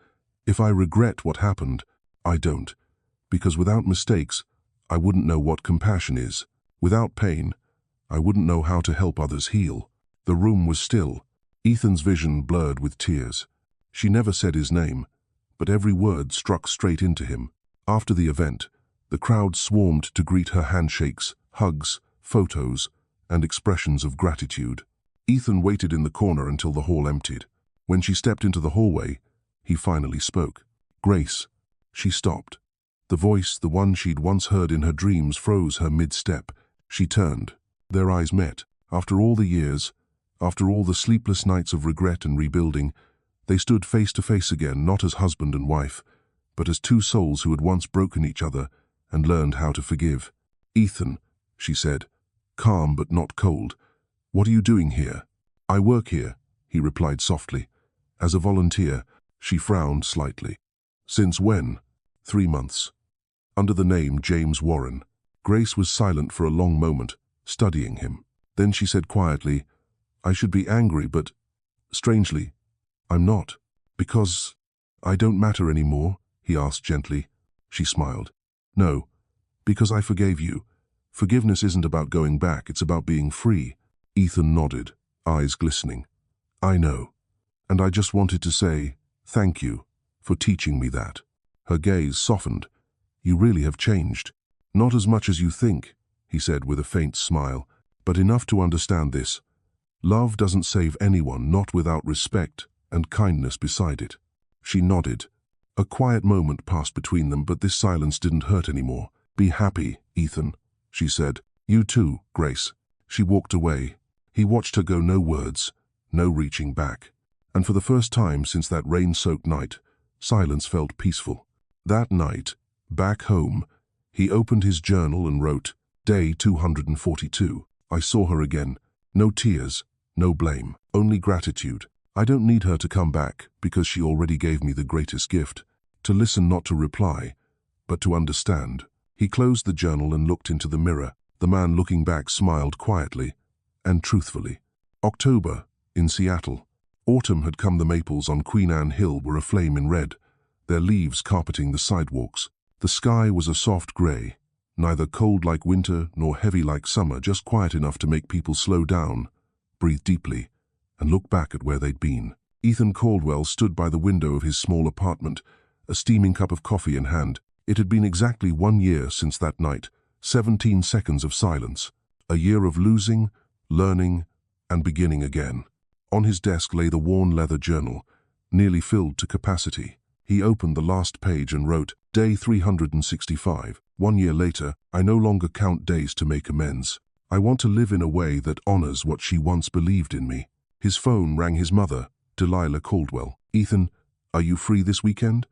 if I regret what happened. I don't. Because without mistakes, I wouldn't know what compassion is. Without pain, I wouldn't know how to help others heal. The room was still. Ethan's vision blurred with tears. She never said his name, but every word struck straight into him. After the event, the crowd swarmed to greet her handshakes, hugs, photos, and expressions of gratitude. Ethan waited in the corner until the hall emptied. When she stepped into the hallway, he finally spoke. Grace. She stopped. The voice, the one she'd once heard in her dreams, froze her mid-step. She turned. Their eyes met. After all the years, after all the sleepless nights of regret and rebuilding, they stood face to face again, not as husband and wife, but as two souls who had once broken each other and learned how to forgive. Ethan, she said, calm but not cold, what are you doing here? I work here, he replied softly. As a volunteer. She frowned slightly. Since when? 3 months. Under the name James Warren. Grace was silent for a long moment, studying him. Then she said quietly, I should be angry, but, strangely, I'm not. Because I don't matter anymore, he asked gently. She smiled. No, because I forgave you. Forgiveness isn't about going back, it's about being free. Ethan nodded, eyes glistening. I know. And I just wanted to say, thank you for teaching me that. Her gaze softened. You really have changed. Not as much as you think, he said with a faint smile, but enough to understand this. Love doesn't save anyone, not without respect and kindness beside it. She nodded. A quiet moment passed between them, but this silence didn't hurt anymore. Be happy, Ethan, she said. You too, Grace. She walked away. He watched her go, no words, no reaching back. And for the first time since that rain-soaked night, silence felt peaceful. That night, back home, he opened his journal and wrote, Day 242. I saw her again. No tears, no blame, only gratitude. I don't need her to come back because she already gave me the greatest gift. To listen, not to reply, but to understand. He closed the journal and looked into the mirror. The man looking back smiled quietly and truthfully. October, in Seattle. Autumn had come. The maples on Queen Anne Hill were aflame in red, their leaves carpeting the sidewalks. The sky was a soft gray, neither cold like winter nor heavy like summer, just quiet enough to make people slow down, breathe deeply, and look back at where they'd been. Ethan Caldwell stood by the window of his small apartment, a steaming cup of coffee in hand. It had been exactly 1 year since that night, 17 seconds of silence, a year of losing, learning, and beginning again. On his desk lay the worn leather journal, nearly filled to capacity. He opened the last page and wrote, Day 365. 1 year later, I no longer count days to make amends. I want to live in a way that honors what she once believed in me. His phone rang. His mother, Delilah Caldwell. Ethan, are you free this weekend?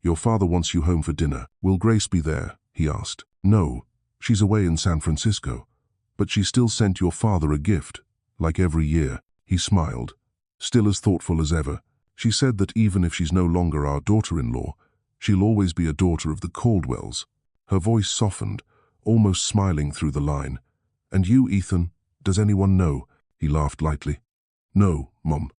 Your father wants you home for dinner. Will Grace be there? He asked. No, she's away in San Francisco. But she still sent your father a gift, like every year. He smiled, still as thoughtful as ever. She said that even if she's no longer our daughter-in-law, she'll always be a daughter of the Caldwells. Her voice softened, almost smiling through the line. And you, Ethan, does anyone know? He laughed lightly. No, Mom.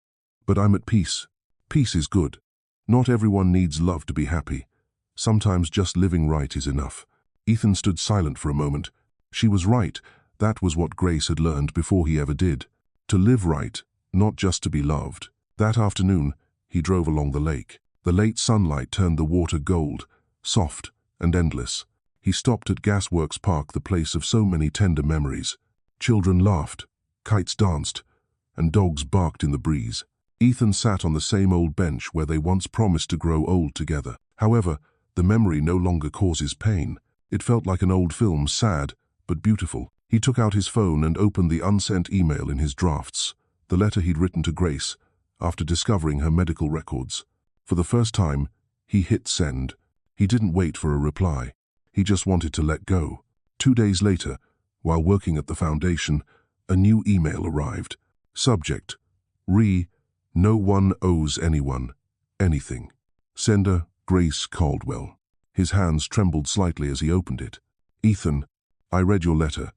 But I'm at peace. Peace is good. Not everyone needs love to be happy. Sometimes just living right is enough. Ethan stood silent for a moment. She was right. That was what Grace had learned before he ever did. To live right, not just to be loved. That afternoon, he drove along the lake. The late sunlight turned the water gold, soft and endless. He stopped at Gasworks Park, the place of so many tender memories. Children laughed, kites danced, and dogs barked in the breeze. Ethan sat on the same old bench where they once promised to grow old together. However, the memory no longer causes pain. It felt like an old film, sad but beautiful. He took out his phone and opened the unsent email in his drafts, the letter he'd written to Grace after discovering her medical records. For the first time, he hit send. He didn't wait for a reply. He just wanted to let go. 2 days later, while working at the foundation, a new email arrived. Subject, no one owes anyone anything. Sender, Grace Caldwell. His hands trembled slightly as he opened it. Ethan, I read your letter.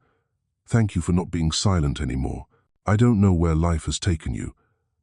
Thank you for not being silent anymore. I don't know where life has taken you,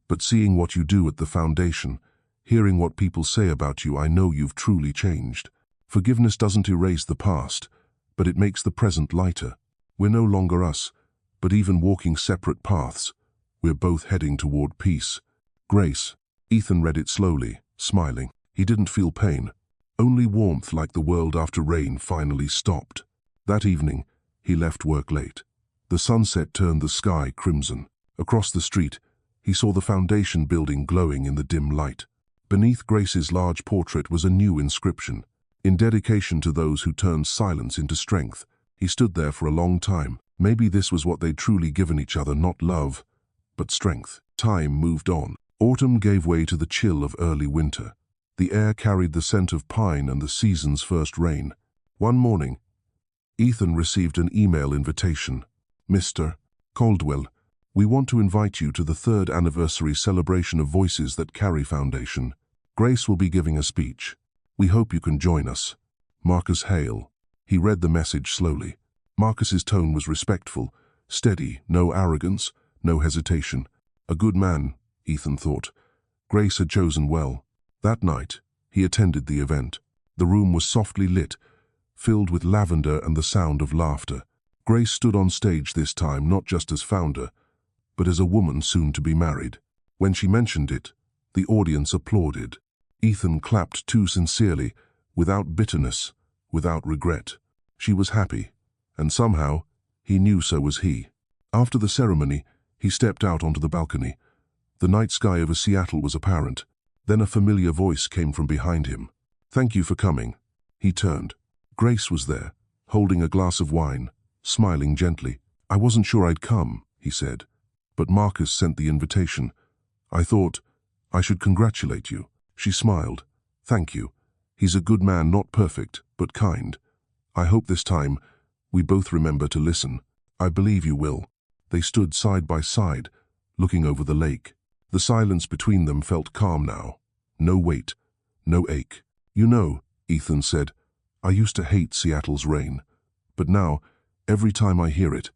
but seeing what you do at the foundation, hearing what people say about you, I know you've truly changed. Forgiveness doesn't erase the past, but it makes the present lighter. We're no longer us, but even walking separate paths, we're both heading toward peace. Grace. Ethan read it slowly, smiling. He didn't feel pain, only warmth, like the world after rain finally stopped. That evening, he left work late. The sunset turned the sky crimson. Across the street, he saw the foundation building glowing in the dim light. Beneath Grace's large portrait was a new inscription. In dedication to those who turned silence into strength. He stood there for a long time. Maybe this was what they'd truly given each other, not love, but strength. Time moved on. Autumn gave way to the chill of early winter. The air carried the scent of pine and the season's first rain. One morning, Ethan received an email invitation. Mr. Caldwell, we want to invite you to the 3rd anniversary celebration of Voices That Carry Foundation. Grace will be giving a speech. We hope you can join us. Marcus Hale. He read the message slowly. Marcus's tone was respectful, steady, no arrogance, no hesitation. A good man, Ethan thought. Grace had chosen well. That night, he attended the event. The room was softly lit, filled with lavender and the sound of laughter. Grace stood on stage this time not just as founder, but as a woman soon to be married. When she mentioned it, the audience applauded. Ethan clapped too sincerely, without bitterness, without regret. She was happy, and somehow, he knew so was he. After the ceremony, he stepped out onto the balcony. The night sky over Seattle was apparent. Then a familiar voice came from behind him. Thank you for coming. He turned. Grace was there, holding a glass of wine, smiling gently. I wasn't sure I'd come, he said, but Marcus sent the invitation. I thought I should congratulate you. She smiled. Thank you. He's a good man, not perfect, but kind. I hope this time we both remember to listen. I believe you will. They stood side by side, looking over the lake. The silence between them felt calm now. No weight, no ache. You know, Ethan said, I used to hate Seattle's rain. But now, every time I hear it,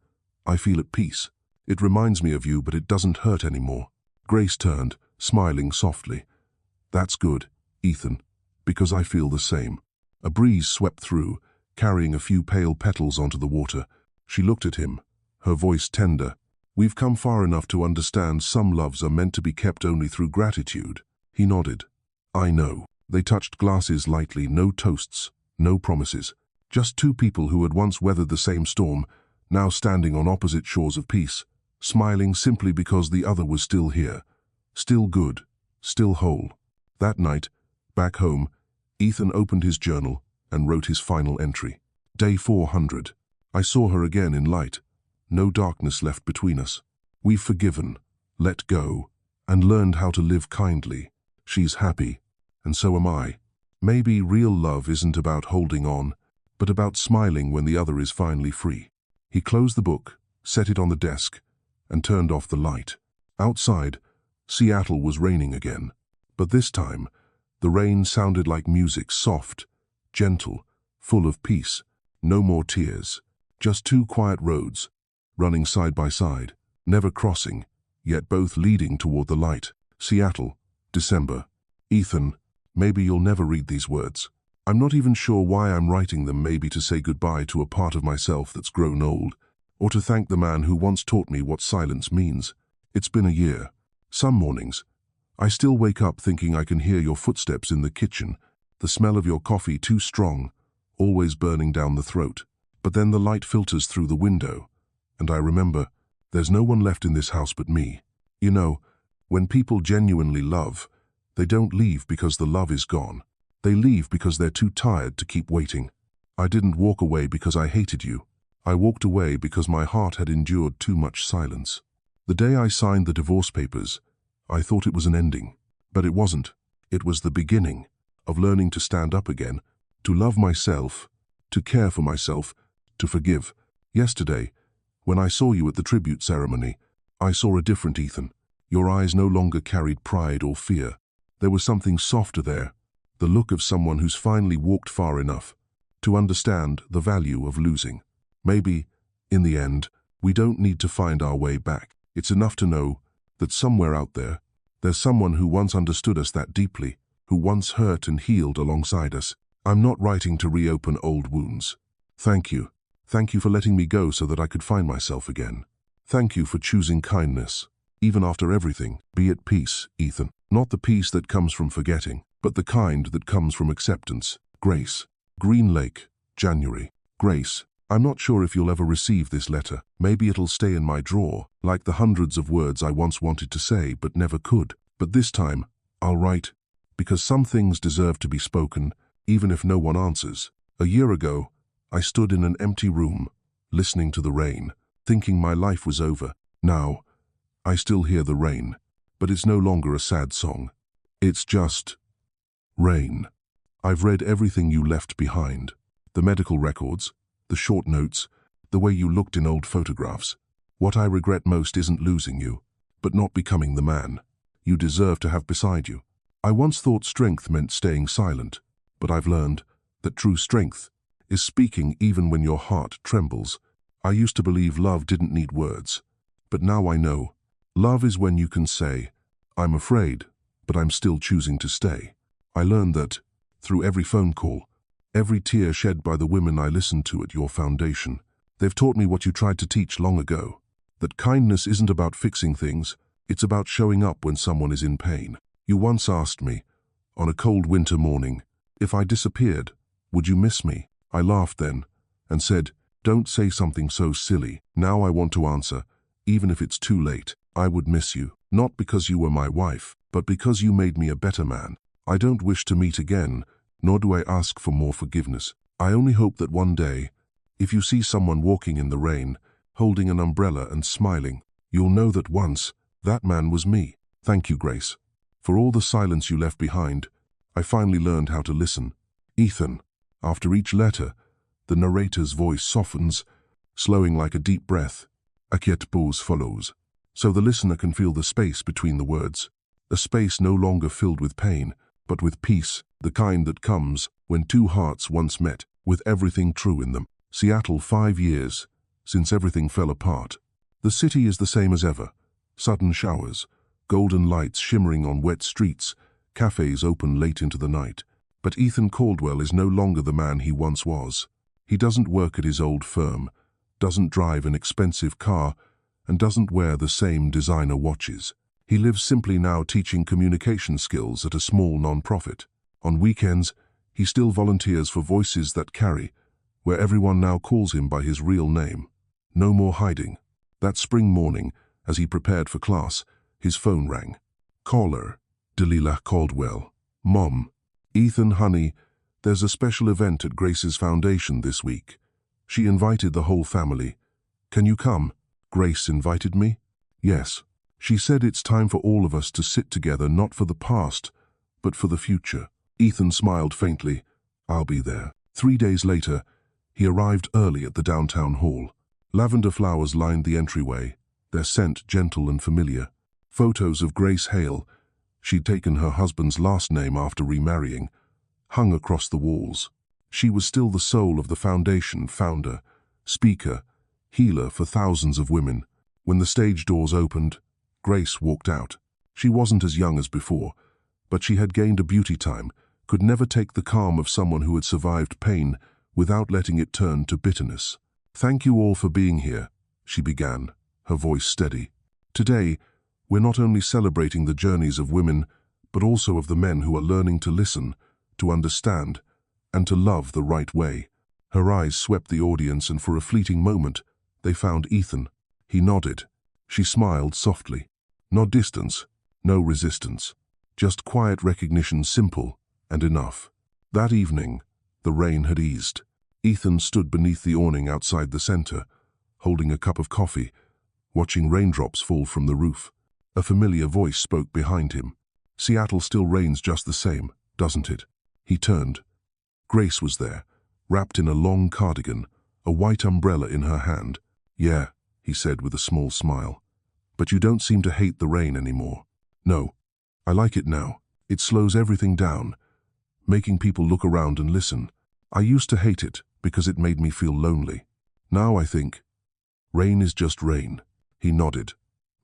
I feel at peace. It reminds me of you, but it doesn't hurt anymore. Grace turned, smiling softly. That's good, Ethan, because I feel the same. A breeze swept through, carrying a few pale petals onto the water. She looked at him, her voice tender. We've come far enough to understand some loves are meant to be kept only through gratitude. He nodded. I know. They touched glasses lightly, no toasts, no promises. Just two people who had once weathered the same storm, now standing on opposite shores of peace, smiling simply because the other was still here, still good, still whole. That night, back home, Ethan opened his journal and wrote his final entry. Day 400. I saw her again in light. No darkness left between us. We've forgiven, let go, and learned how to live kindly. She's happy, and so am I. Maybe real love isn't about holding on, but about smiling when the other is finally free. He closed the book, set it on the desk, and turned off the light. Outside, Seattle was raining again. But this time, the rain sounded like music, soft, gentle, full of peace. No more tears. Just two quiet roads, running side by side, never crossing, yet both leading toward the light. Seattle, December. Ethan, maybe you'll never read these words. I'm not even sure why I'm writing them, maybe to say goodbye to a part of myself that's grown old, or to thank the man who once taught me what silence means. It's been a year. Some mornings, I still wake up thinking I can hear your footsteps in the kitchen, the smell of your coffee too strong, always burning down the throat. But then the light filters through the window, and I remember, there's no one left in this house but me. You know, when people genuinely love, they don't leave because the love is gone. They leave because they're too tired to keep waiting. I didn't walk away because I hated you. I walked away because my heart had endured too much silence. The day I signed the divorce papers, I thought it was an ending. But it wasn't. It was the beginning of learning to stand up again, to love myself, to care for myself, to forgive. Yesterday, when I saw you at the tribute ceremony, I saw a different Ethan. Your eyes no longer carried pride or fear. There was something softer there, the look of someone who's finally walked far enough to understand the value of losing. Maybe, in the end, We don't need to find our way back. It's enough to know that somewhere out there, there's someone who once understood us that deeply, who once hurt and healed alongside us. I'm not writing to reopen old wounds. Thank you. Thank you for letting me go so that I could find myself again. Thank you for choosing kindness, even after everything. Be at peace, Ethan. Not the peace that comes from forgetting, but the kind that comes from acceptance. Grace. Green Lake, January. Grace, I'm not sure if you'll ever receive this letter. Maybe it'll stay in my drawer, like the hundreds of words I once wanted to say but never could. But this time, I'll write, because some things deserve to be spoken, even if no one answers. A year ago, I stood in an empty room, listening to the rain, thinking my life was over. Now, I still hear the rain, but it's no longer a sad song. It's just rain. I've read everything you left behind. The medical records, the short notes, the way you looked in old photographs. What I regret most isn't losing you, but not becoming the man you deserve to have beside you. I once thought strength meant staying silent, but I've learned that true strength is speaking even when your heart trembles. I used to believe love didn't need words, but now I know. Love is when you can say, I'm afraid, but I'm still choosing to stay. I learned that through every phone call, every tear shed by the women I listened to at your foundation. They've taught me what you tried to teach long ago, that kindness isn't about fixing things, it's about showing up when someone is in pain. You once asked me, on a cold winter morning, if I disappeared, would you miss me? I laughed then and said, don't say something so silly. Now I want to answer, even if it's too late. I would miss you, not because you were my wife, but because you made me a better man. I don't wish to meet again, nor do I ask for more forgiveness. I only hope that one day, if you see someone walking in the rain, holding an umbrella and smiling, you'll know that once, that man was me. Thank you, Grace. For all the silence you left behind, I finally learned how to listen. Ethan. After each letter, the narrator's voice softens, slowing like a deep breath. A quiet pause follows, so the listener can feel the space between the words. A space no longer filled with pain, but with peace, the kind that comes when two hearts once met, with everything true in them. Seattle, 5 years since everything fell apart. The city is the same as ever. Sudden showers, golden lights shimmering on wet streets, cafes open late into the night. But Ethan Caldwell is no longer the man he once was. He doesn't work at his old firm, doesn't drive an expensive car, and doesn't wear the same designer watches. He lives simply now teaching communication skills at a small non-profit. On weekends, he still volunteers for Voices That Carry, where everyone now calls him by his real name. No more hiding. That spring morning, as he prepared for class, his phone rang. Caller, Delilah Caldwell. Mom. Ethan, honey, there's a special event at Grace's foundation this week. She invited the whole family. Can you come? Grace invited me? Yes. She said it's time for all of us to sit together, not for the past, but for the future. Ethan smiled faintly. I'll be there. 3 days later, he arrived early at the downtown hall. Lavender flowers lined the entryway, their scent gentle and familiar. Photos of Grace Hale, she'd taken her husband's last name after remarrying, hung across the walls. She was still the soul of the foundation, founder, speaker, healer for thousands of women. When the stage doors opened, Grace walked out. She wasn't as young as before, but she had gained a beauty time, could never take the calm of someone who had survived pain without letting it turn to bitterness. Thank you all for being here, she began, her voice steady. Today, we're not only celebrating the journeys of women, but also of the men who are learning to listen, to understand, and to love the right way. Her eyes swept the audience, and for a fleeting moment, they found Ethan. He nodded. She smiled softly. No distance, no resistance. Just quiet recognition, simple and enough. That evening, the rain had eased. Ethan stood beneath the awning outside the center, holding a cup of coffee, watching raindrops fall from the roof. A familiar voice spoke behind him. Seattle still rains just the same, doesn't it? He turned. Grace was there, wrapped in a long cardigan, a white umbrella in her hand. Yeah, he said with a small smile. But you don't seem to hate the rain anymore. No, I like it now. It slows everything down, making people look around and listen. I used to hate it because it made me feel lonely. Now I think, Rain is just rain. He nodded.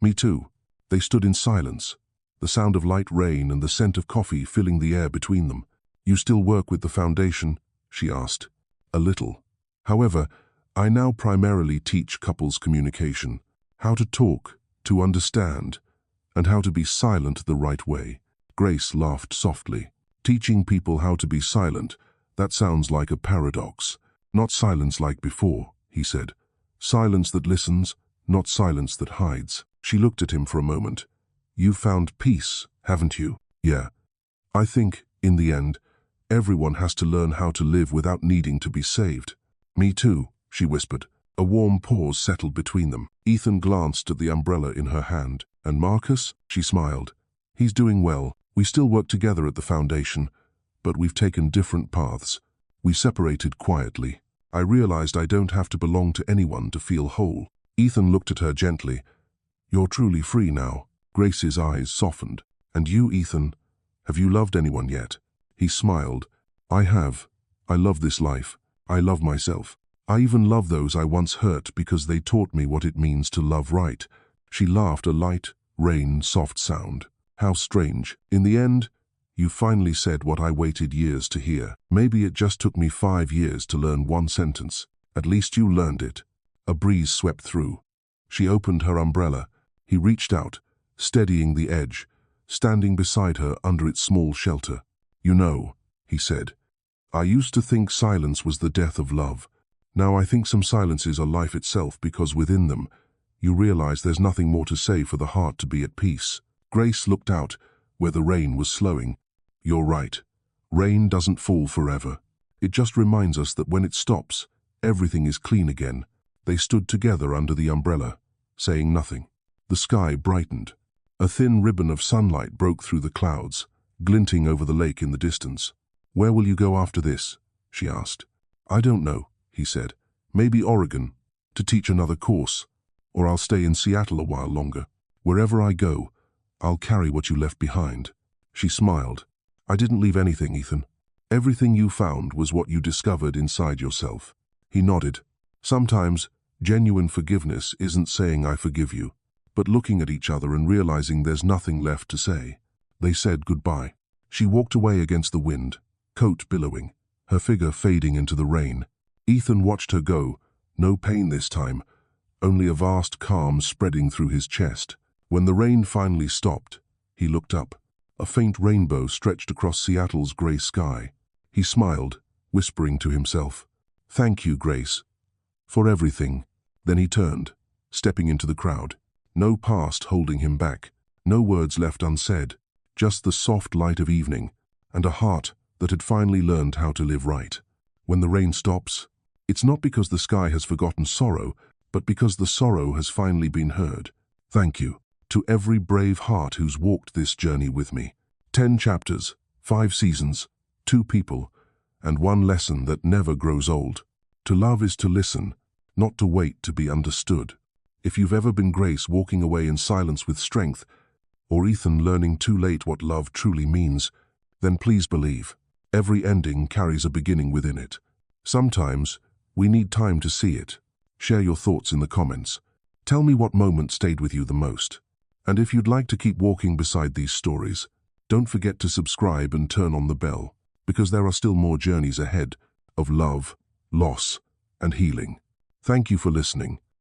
Me too. They stood in silence, the sound of light rain and the scent of coffee filling the air between them. You still work with the foundation? She asked. A little. However, I now primarily teach couples communication, how to talk, to understand, and how to be silent the right way. Grace laughed softly. Teaching people how to be silent, that sounds like a paradox. Not silence like before, he said. Silence that listens, not silence that hides. She looked at him for a moment. You've found peace, haven't you? Yeah. I think, in the end, everyone has to learn how to live without needing to be saved. Me too, she whispered. A warm pause settled between them. Ethan glanced at the umbrella in her hand. And Marcus? She smiled. He's doing well. We still work together at the foundation, but we've taken different paths. We separated quietly. I realized I don't have to belong to anyone to feel whole. Ethan looked at her gently. You're truly free now. Grace's eyes softened. And you, Ethan, have you loved anyone yet? He smiled. I have. I love this life. I love myself. I even love those I once hurt because they taught me what it means to love right. She laughed, a light, rain, soft sound. How strange. In the end, you finally said what I waited years to hear. Maybe it just took me 5 years to learn one sentence. At least you learned it. A breeze swept through. She opened her umbrella. He reached out, steadying the edge, standing beside her under its small shelter. You know, he said, I used to think silence was the death of love. Now I think some silences are life itself, because within them, you realize there's nothing more to say for the heart to be at peace. Grace looked out, where the rain was slowing. You're right. Rain doesn't fall forever. It just reminds us that when it stops, everything is clean again. They stood together under the umbrella, saying nothing. The sky brightened. A thin ribbon of sunlight broke through the clouds, glinting over the lake in the distance. Where will you go after this? She asked. I don't know, he said. Maybe Oregon, to teach another course. Or I'll stay in Seattle a while longer. Wherever I go, I'll carry what you left behind. She smiled. I didn't leave anything, Ethan. Everything you found was what you discovered inside yourself. He nodded. Sometimes, genuine forgiveness isn't saying I forgive you, but looking at each other and realizing there's nothing left to say. They said goodbye. She walked away against the wind, coat billowing, her figure fading into the rain. Ethan watched her go, no pain this time, only a vast calm spreading through his chest. When the rain finally stopped, he looked up. A faint rainbow stretched across Seattle's gray sky. He smiled, whispering to himself, Thank you, Grace, for everything. Then he turned, stepping into the crowd. No past holding him back, no words left unsaid, just the soft light of evening, and a heart that had finally learned how to live right. When the rain stops, it's not because the sky has forgotten sorrow, but because the sorrow has finally been heard. Thank you to every brave heart who's walked this journey with me. 10 chapters, 5 seasons, 2 people, and 1 lesson that never grows old. To love is to listen, not to wait to be understood. If you've ever been Grace walking away in silence with strength, or Ethan learning too late what love truly means, then please believe, every ending carries a beginning within it. Sometimes, we need time to see it. Share your thoughts in the comments. Tell me what moment stayed with you the most. And if you'd like to keep walking beside these stories, don't forget to subscribe and turn on the bell, because there are still more journeys ahead of love, loss, and healing. Thank you for listening.